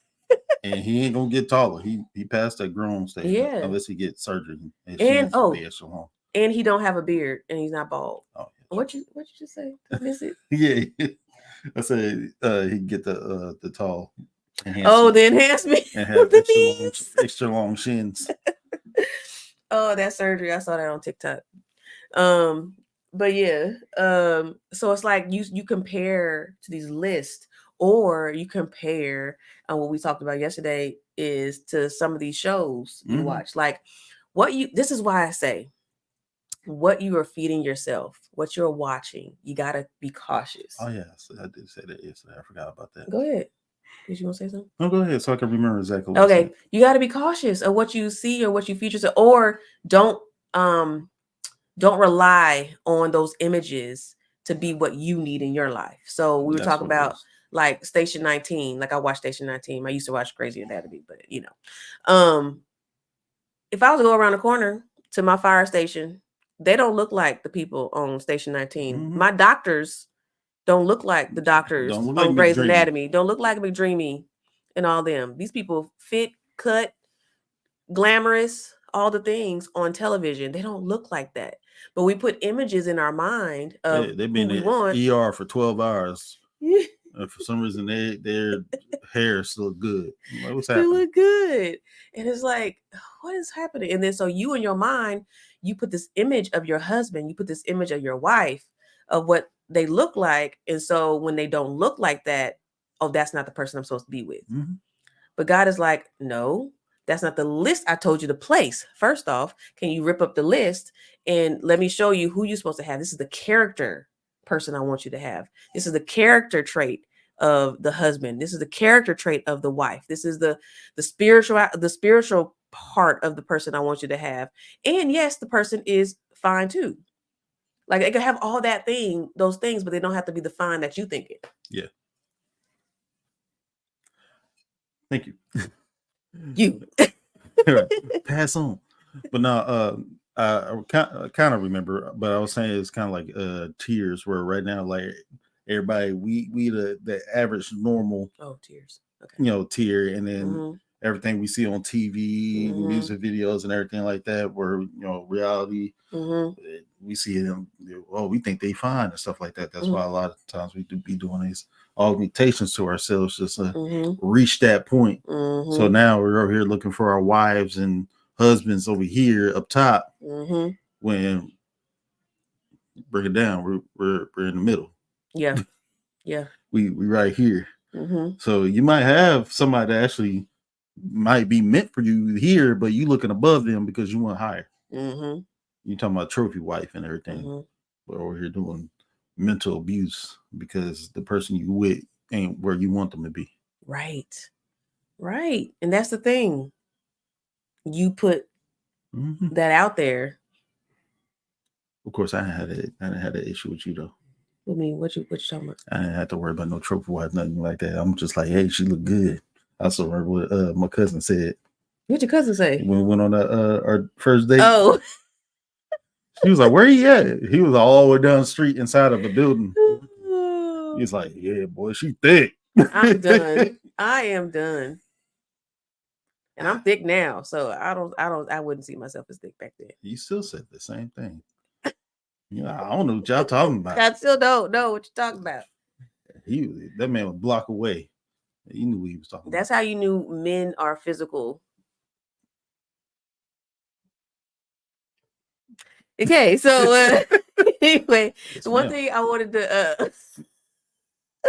And he ain't gonna get taller. He passed that grown stage yeah. unless he gets surgery. His And shins will be extra long. and he don't have a beard and he's not bald. Oh, What you just say? Did I miss it? yeah. I said he get the tall enhancement. Oh, the enhancement And with have the knees. extra long shins. Oh, that surgery. I saw that on TikTok. Um, but yeah, so it's like you compare to these lists, or you compare what we talked about yesterday is to some of these shows you Hmm. watch. Like what you this is why I say what you are feeding yourself, what you're watching, you gotta be cautious. Oh yeah, so I did say that yesterday. I forgot about that. Go ahead. Did you want to say something? No, go ahead, so I can remember exactly what you said. Okay, you got to be cautious of what you see or what you feature, or don't um don't rely on those images to be what you need in your life. So we were That's talking what it about was. like Station 19. Like I watched Station 19. I used to watch Crazy Anatomy, but if I was to go around the corner to my fire station, they don't look like the people on Station 19. Hmm. My doctors don't look like the doctors Don't look like on Grey's McDreamy. Anatomy. Don't look like McDreamy and all them. These people fit, cut, glamorous, all the things on television. They don't look like that. But we put images in our mind of They who been we in want. ER for 12 hours. For some reason, their hair still good. I'm like, what's They happening? look good. And it's like, what is happening? And then so you in your mind, you put this image of your husband, you put this image of your wife, of what they look like. And so when they don't look like that, oh, that's not the person I'm supposed to be with. Mm-hmm. But God is like, no, that's not the list I told you to place. First off, can you rip up the list and let me show you who you're supposed to have? This is the character person I want you to have. This is the character trait of the husband. This is the character trait of the wife. This is the spiritual part of the person I want you to have. And yes, the person is fine too. Like they could have all those things, but they don't have to be the fine that you think it. Yeah. Thank you. You. Right. Pass on. But now, I kind of remember, but I was saying it's kind of like tiers where right now, like everybody, we the average normal, Oh, tears. Okay. tier, and then Mm-hmm. everything we see on TV, Mm-hmm. music videos, and everything like that, where reality, Mm-hmm. we see them. Oh, we think they fine and stuff like that. That's Mm-hmm. why a lot of times we do be doing these augmentations to ourselves just to Mm-hmm. reach that point. So Mm-hmm. now we're over here looking for our wives and husbands over here up top. Mm-hmm. When break it down, we're in the middle. Yeah. Yeah. We right here. Mm-hmm. So you might have somebody that actually might be meant for you here, but you looking above them because you want higher. Mm-hmm. You talking about trophy wife and everything, Mm-hmm. but over here doing mental abuse because the person you with ain't where you want them to be. Right. Right. And that's the thing. You put Mm-hmm. that out there. Of course, I didn't have that issue with you though. I mean, what you talking about? I didn't have to worry about no trophy wife, nothing like that. I'm just like, hey, she look good. I also remember what my cousin said What your cousin say? when we went on our first date. Oh. She was like, "Where he at?" He was all the way down the street inside of a building. He's like, "Yeah, boy, she thick." I'm done. I am done. And I'm thick now, so I wouldn't see myself as thick back then. You still said the same thing. Yeah, I don't know what y'all talking about. I still don't know what you're talking about. That man was a block away. He knew what he was talking That's about. how you knew men are physical. Okay, so anyway, Yes, one ma'am. thing I wanted to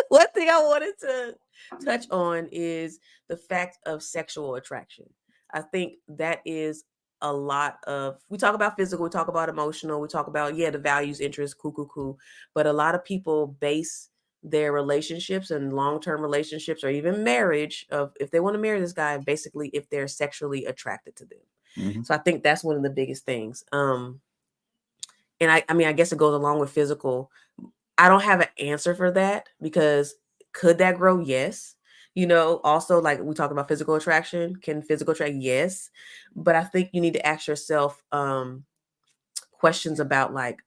one thing I wanted to touch on is the fact of sexual attraction. I think that is a lot of we talk about physical, we talk about emotional, we talk about the values, interests, cool, but a lot of people base their relationships and long-term relationships or even marriage of if they want to marry this guy basically if they're sexually attracted to them. Mm-hmm. So I think that's one of the biggest things. And I mean I guess it goes along with physical. I don't have an answer for that because could that grow? Yes. Also like we talk about physical attraction. Can physical attract? Yes. But I think you need to ask yourself questions about like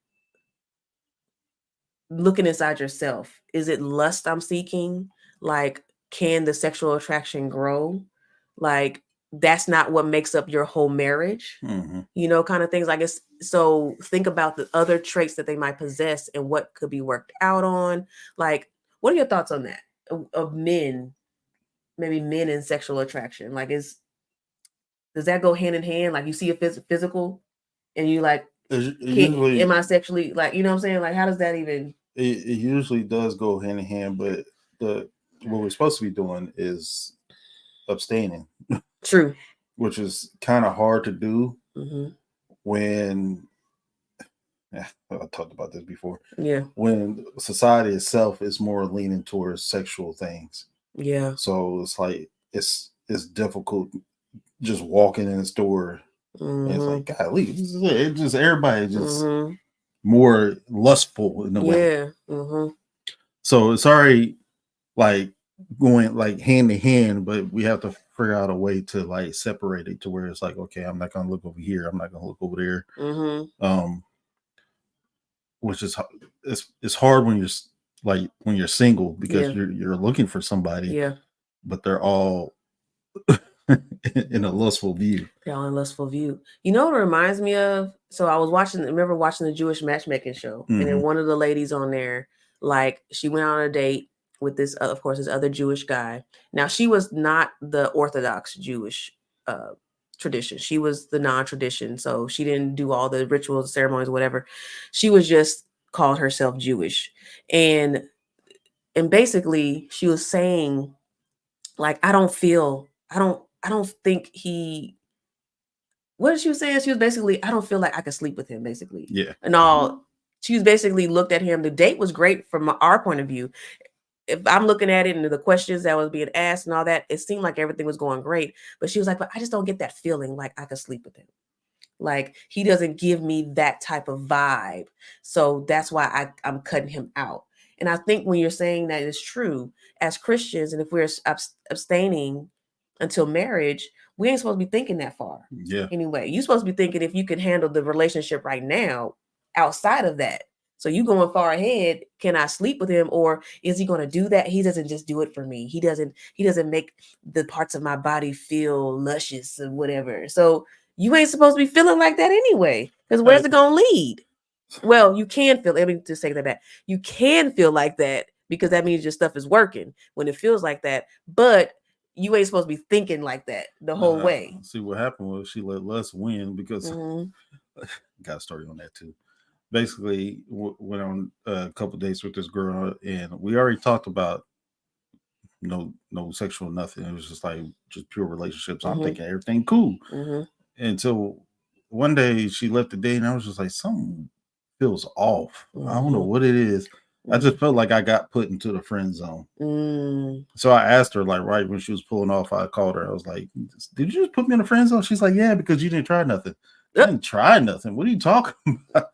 looking inside yourself. Is it lust I'm seeking? Like, can the sexual attraction grow? Like, that's not what makes up your whole marriage. Mm-hmm. Kind of things. I guess so. Think about the other traits that they might possess and what could be worked out on. Like, what are your thoughts on that of men? Maybe men and sexual attraction. Like, does that go hand in hand? Like, you see a physical, and you like Usually Am I sexually, like, you know what I'm saying? Like, how does that even? it usually does go hand in hand, but the what we're supposed to be doing is abstaining, True. which is kind of hard to do Mm-hmm. when I talked about this before. Yeah. When society itself is more leaning towards sexual things, Yeah. so it's like it's difficult just walking in the store and it's Mm-hmm. like, golly, this is it. It just everybody just Mm-hmm. more lustful in a way. Yeah. Mm-hmm. So it's already like going like hand to hand, but we have to figure out a way to like separate it to where it's like, okay, I'm not gonna look over here, I'm not gonna look over there. Mm-hmm. Um, which is it's hard when like when you're single because Yeah. you're looking for somebody, Yeah. but they're all in a lustful view. The all in lustful view. You know what it reminds me of? So I was remember watching the Jewish matchmaking show, and then Hmm. one of the ladies on there, like, she went on a date with this, of course, this other Jewish guy. Now, she was not the Orthodox Jewish uh, tradition. She was the non-tradition, so she didn't do all the rituals, ceremonies, whatever. She was just called herself Jewish, and basically she was saying, like, I don't think he, what she was saying, she was basically, I don't feel like I could sleep with him, basically. Yeah. And all, she was basically looked at him. The date was great from our point of view. If I'm looking at it and the questions that was being asked and all that, it seemed like everything was going great. But she was like, but I just don't get that feeling like I could sleep with him. Like, he doesn't give me that type of vibe. So that's why I'm cutting him out. And I think when you're saying that is true, as Christians, and if we're abstaining until marriage, we ain't supposed to be thinking that far. Yeah. Anyway, you're supposed to be thinking if you can handle the relationship right now outside of that. So you going far ahead, can I sleep with him, or is he going to do that? He doesn't just do it for me. He doesn't make the parts of my body feel luscious or whatever. So you ain't supposed to be feeling like that anyway. Because I, where's it gonna lead? Well, you can feel. Let me just take that back. You can feel like that because that means your stuff is working when it feels like that. But you ain't supposed to be thinking like that the whole way. see what happened was she let Les win because Mm-hmm. got a story on that too. Basically, went on a couple dates with this girl, and we already talked about no sexual nothing. It was just like just pure relationships. I'm Mm-hmm. thinking everything cool Mm-hmm. until one day she left the date, and I was just like something feels off. I don't know Mm-hmm. what it is. I Mm-hmm. just felt like I got put into the friend zone. Mm. So I asked her, like, right when she was pulling off, I called her. I was like, "Did you just put me in the friend zone?" She's like, "Yeah, because you didn't try nothing." I didn't try nothing. What are you talking about?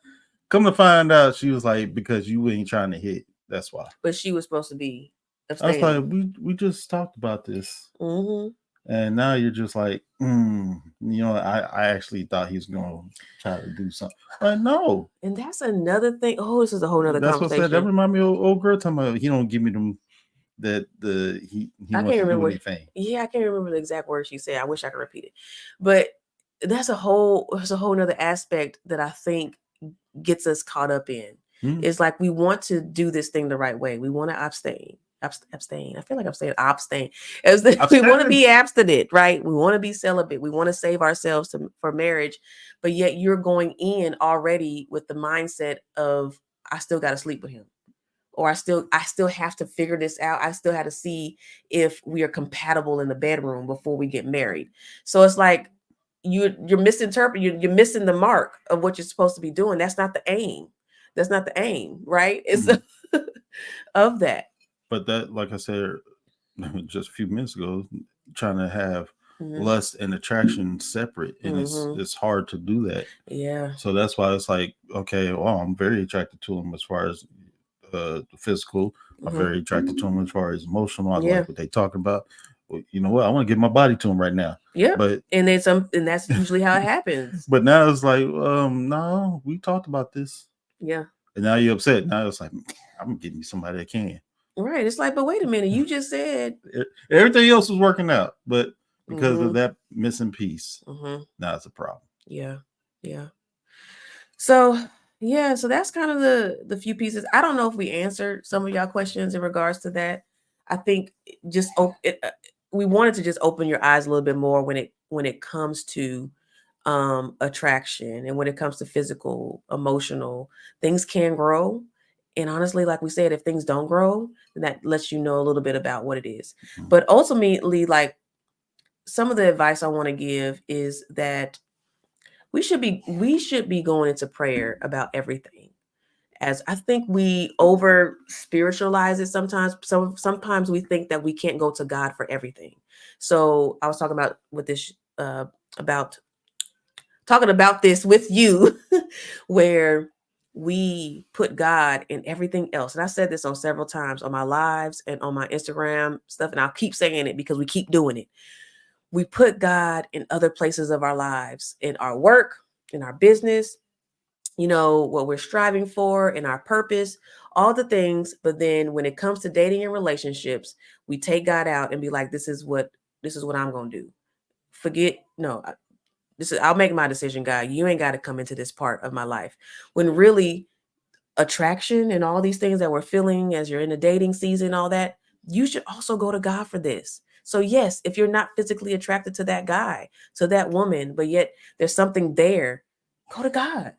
Come to find out, she was like, "Because you ain't trying to hit. That's why." But she was supposed to be I was like, abstaining. "We just talked about this, Mm-hmm. and now you're just like, I actually thought he was gonna try to do something. Like, no, And that's another thing. Oh, this is a whole nother that's what I said. That conversation. remind me of old girl talking about he don't give me them that he I wants can't to do remember. anything. Yeah, I can't remember the exact words she said. I wish I could repeat it. But that's a whole nother aspect that I think gets us caught up in. Hmm. It's like we want to do this thing the right way. We want to abstain. Abstain. I feel like I'm saying abstain. I've We want to said be abstinent, right? We want to be celibate. We want to save ourselves for marriage. But yet you're going in already with the mindset of, I still got to sleep with him, or I still have to figure this out. I still have to see if we are compatible in the bedroom before we get married. So it's like you're misinterpreting, you're missing the mark of what you're supposed to be doing. That's not the aim. That's not the aim, right? It's Mhm. of that. But that, like I said just a few minutes ago, trying to have Hmm. lust and attraction separate, and Hmm. it's hard to do that. Yeah. So that's why it's like, okay, well, I'm very attracted to him as far as the physical. I'm Hmm. very attracted to him as far as emotional. I Yeah. like what they talking about. Well, you know what? I want to give my body to him right now. Yep. But And that's usually how it happens. but now it's like, no, we talked about this, Yeah. and now you're upset. Now it's like, I'm getting me somebody that can. Right. It's like, but wait a minute, you just said. Everything else was working out, but because of Hmm. that missing piece, Hmm. now it's a problem. Yeah. Yeah. So yeah, so that's kind of the few pieces. I don't know if we answered some of y'all questions in regards to that. I think we wanted to just open your eyes a little bit more when it comes to attraction. And when it comes to physical, emotional, things can grow. And honestly, like we said, if things don't grow, then that lets you know a little bit about what it is. Mhm. But ultimately, like some of the advice I want to give is that we should be going into prayer about everything. As I think we over spiritualize it sometimes. Sometimes we think that we can't go to God for everything. So I was talking about with this about talking about this with you, where we put God in everything else. And I said this on several times on my lives and on my Instagram stuff, and I'll keep saying it because we keep doing it. We put God in other places of our lives, in our work, in our business, what we're striving for, in our purpose, all the things. But then when it comes to dating and relationships, we take God out and be like, this is what I'm gonna do. Forget no, this is I'll make my decision, God. You ain't got to come into this part of my life. When really attraction and all these things that we're feeling as you're in the dating season, all that, you should also go to God for this. So yes, if you're not physically attracted to that guy, to that woman, but yet there's something there, go to God.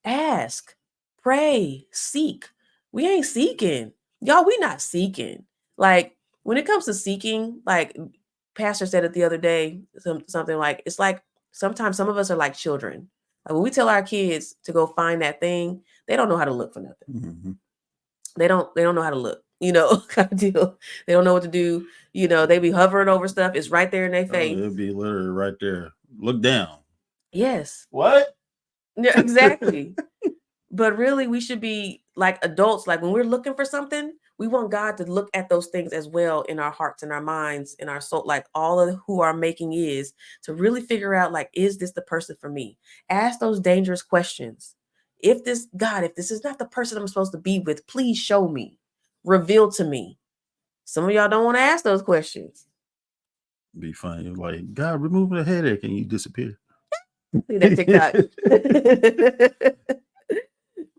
Ask, pray, seek. We ain't seeking. Y'all, we not seeking. Like when it comes to seeking, like pastor said it the other day, something like it's like sometimes some of us are like children. Like when we tell our kids to go find that thing, they don't know how to look for nothing. Mm-hmm. They don't know how to look, kind of deal. They don't know what to do. They be hovering over stuff. It's right there in their Oh, face. it'll be literally right there. Look down. Yes. What? Yeah, exactly. But really, we should be like adults. Like when we're looking for something, we want God to look at those things as well in our hearts, in our minds, in our soul, like all of who our making is, to really figure out, like, is this the person for me? Ask those dangerous questions. If this is not the person I'm supposed to be with, please show me, reveal to me. Some of y'all don't want to ask those questions. Be funny. Like, God, remove the headache and you disappear. See that TikTok.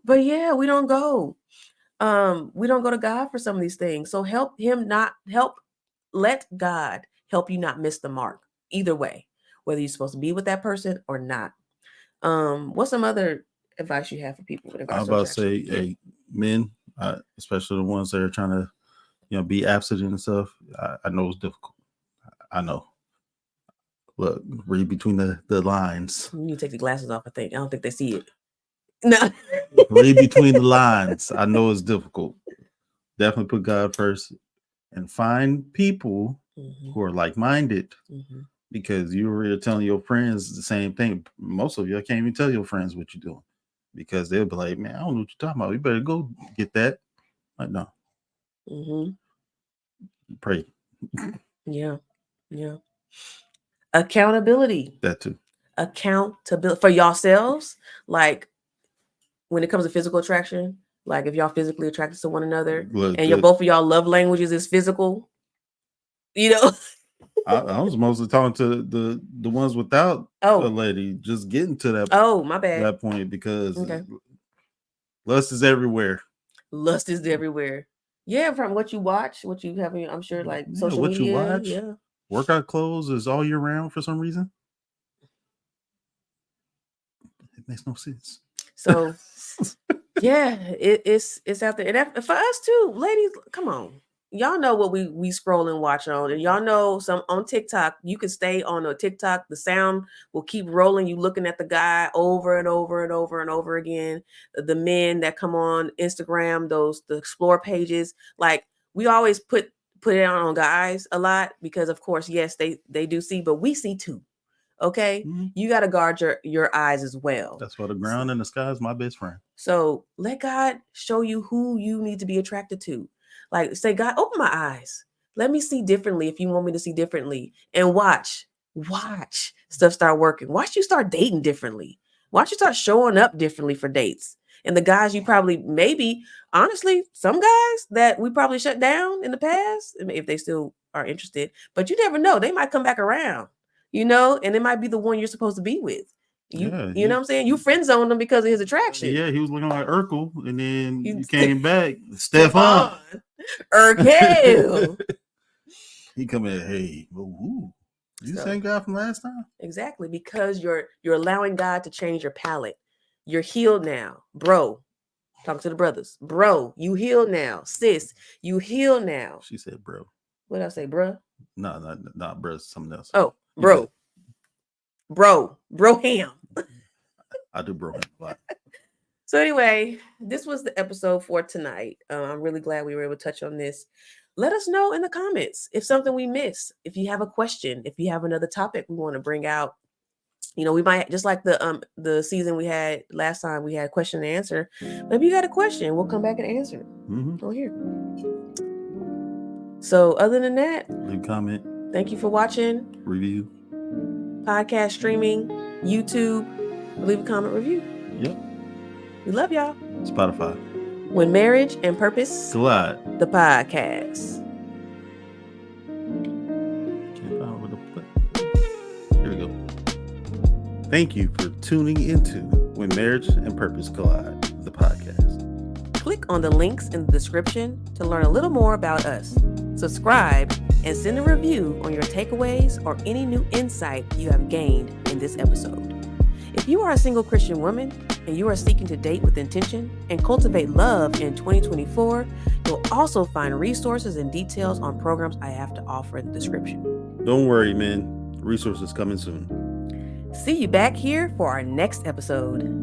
But yeah, we don't go to God for some of these things. So let God help you not miss the mark either way, whether you're supposed to be with that person or not. What's some other advice you have for people with I was regards to about to attraction? say, hey, men, especially the ones that are trying to, be abstinent and stuff. I know it's difficult. I know. Look, read between the lines. You need to take the glasses off, I don't think they see it. No. Read between the lines. I know it's difficult. Definitely put God first and find people who are like minded, Mm-hmm. because you were telling your friends the same thing. Most of you can't even tell your friends what you're doing because they'll be like, man, I don't know what you're talking about. You better go get that. Like, no, Mm-hmm. pray. Yeah. Yeah. Accountability. That too. Accountability for yourselves. Like when it comes to physical attraction, like if y'all physically attracted to one another Look, and your both of y'all love languages is physical, you know. I was mostly talking to the ones without a Oh, lady, just getting to my bad. that point, because Okay. lust is everywhere. Lust is everywhere. Yeah, from what you watch, what you have, I'm sure, like Yeah, social what you media. watch, Yeah. workout clothes is all year round for some reason. It makes no sense. So yeah, it's out there, and for us too, ladies. Come on, y'all know what we scroll and watch on, and y'all know some on TikTok. You can stay on a TikTok. The sound will keep rolling. You looking at the guy over and over and over and over again. The men that come on Instagram, the explore pages, like we always put it on guys a lot because of course, yes, they do see, but we see too. Okay, you got to guard your eyes as well. That's why the ground and the sky is my best friend. So let God show you who you need to be attracted to. Like say, God, open my eyes. Let me see differently if you want me to see differently. And watch stuff start working. Watch you start dating differently. Watch you start showing up differently for dates. And the guys you probably, maybe, honestly, some guys that we probably shut down in the past, if they still are interested, but you never know. They might come back around, and it might be the one you're supposed to be with. Yeah, You know what I'm saying? You friend zoned him because of his attraction. yeah, he was looking like Urkel, and then You you came back, Stefan. Urkel. He come in, hey, ooh. You the So same guy from last time? exactly, because you're allowing God to change your palate. You're healed now, bro. Talking to the brothers, bro. You healed now, sis. You healed now. She said, bro. What did I say, bruh? No, not bro. Something else. Oh, You good? bro, ham. I do bro him a lot. So anyway, this was the episode for tonight. I'm really glad we were able to touch on this. Let us know in the comments if something we missed. If you have a question, if you have another topic we want to bring out, we might just like the season we had last time. We had question and answer. Maybe you got a question, we'll come back and answer it on here. So other than that, leave a comment. Thank you for watching. Review. Podcast streaming, YouTube. Leave a comment, review. Yep. We love y'all. Spotify. When Marriage and Purpose Collide. The podcast. Can't find where to put. Here we go. Thank you for tuning into When Marriage and Purpose Collide, the podcast. Click on the links in the description to learn a little more about us. Subscribe and send a review on your takeaways or any new insight you have gained in this episode. If you are a single Christian woman and you are seeking to date with intention and cultivate love in 2024, you'll also find resources and details on programs I have to offer in the description. Don't worry, man. Resources coming soon. See you back here for our next episode.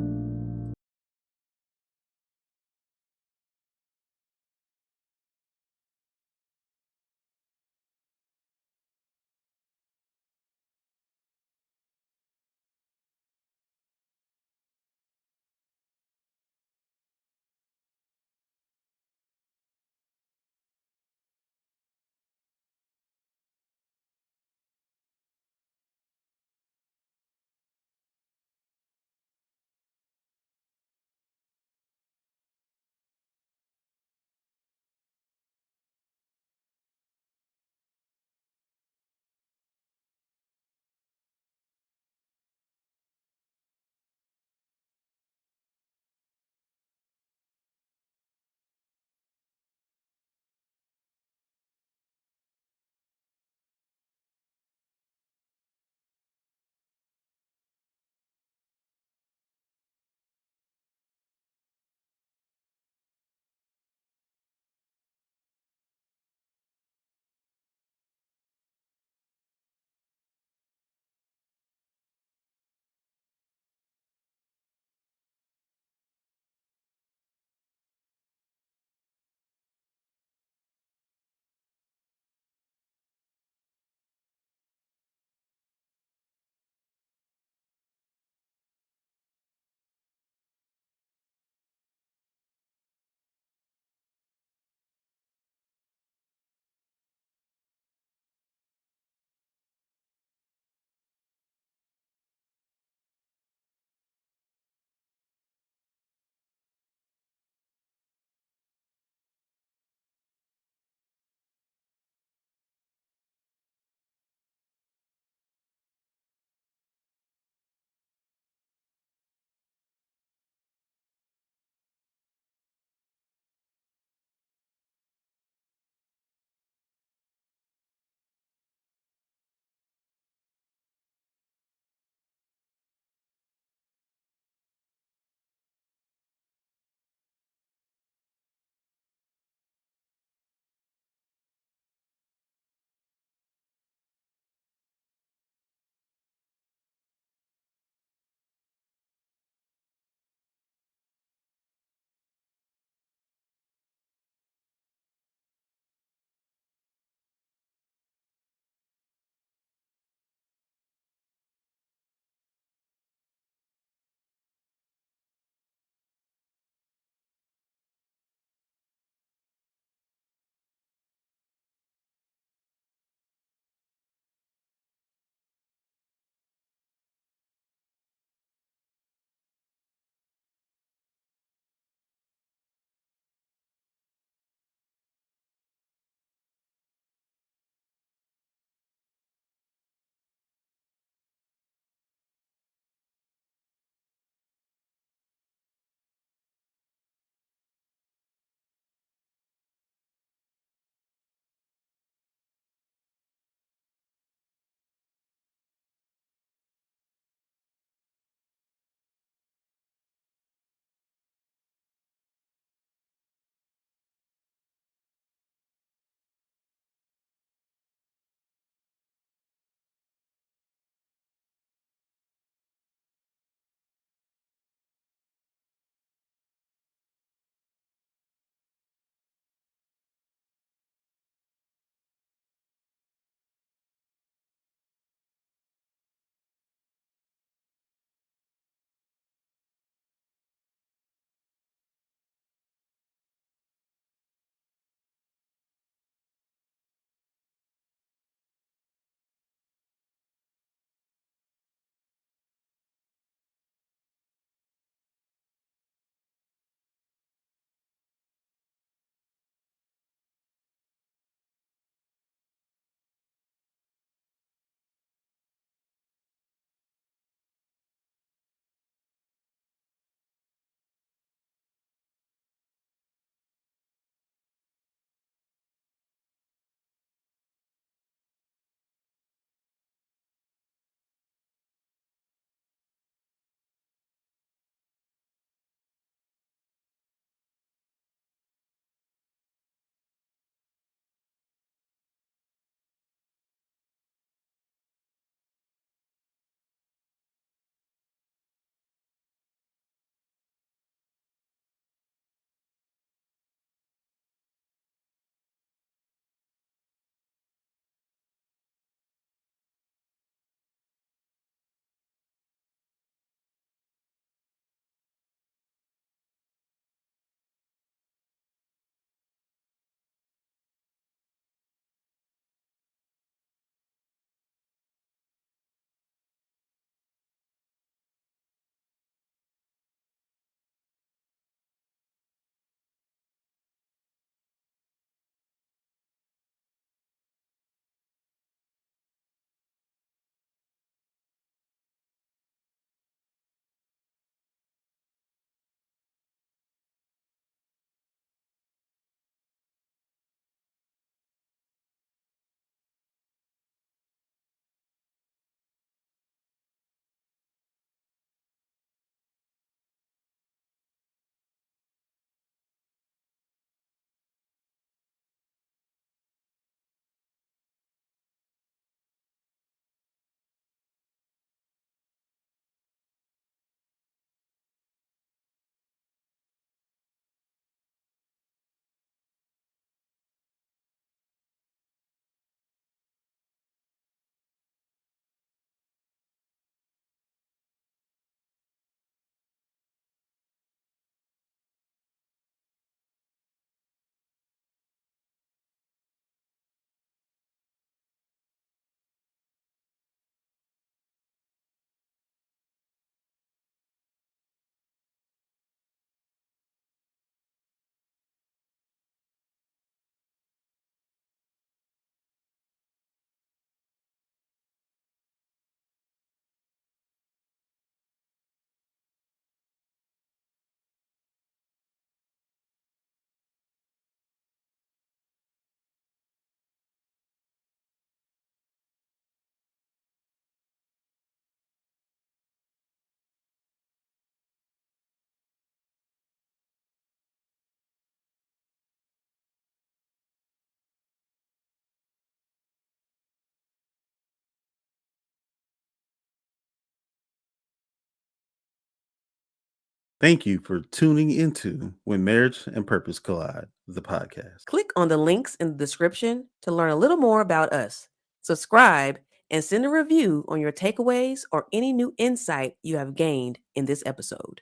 Thank you for tuning into When Marriage and Purpose Collide, the podcast. Click on the links in the description to learn a little more about us. Subscribe and send a review on your takeaways or any new insight you have gained in this episode.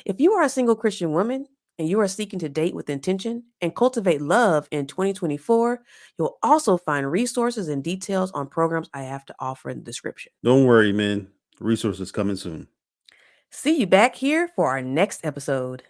If you are a single Christian woman and you are seeking to date with intention and cultivate love in 2024, you'll also find resources and details on programs I have to offer in the description. Don't worry, man. Resources coming soon. See you back here for our next episode.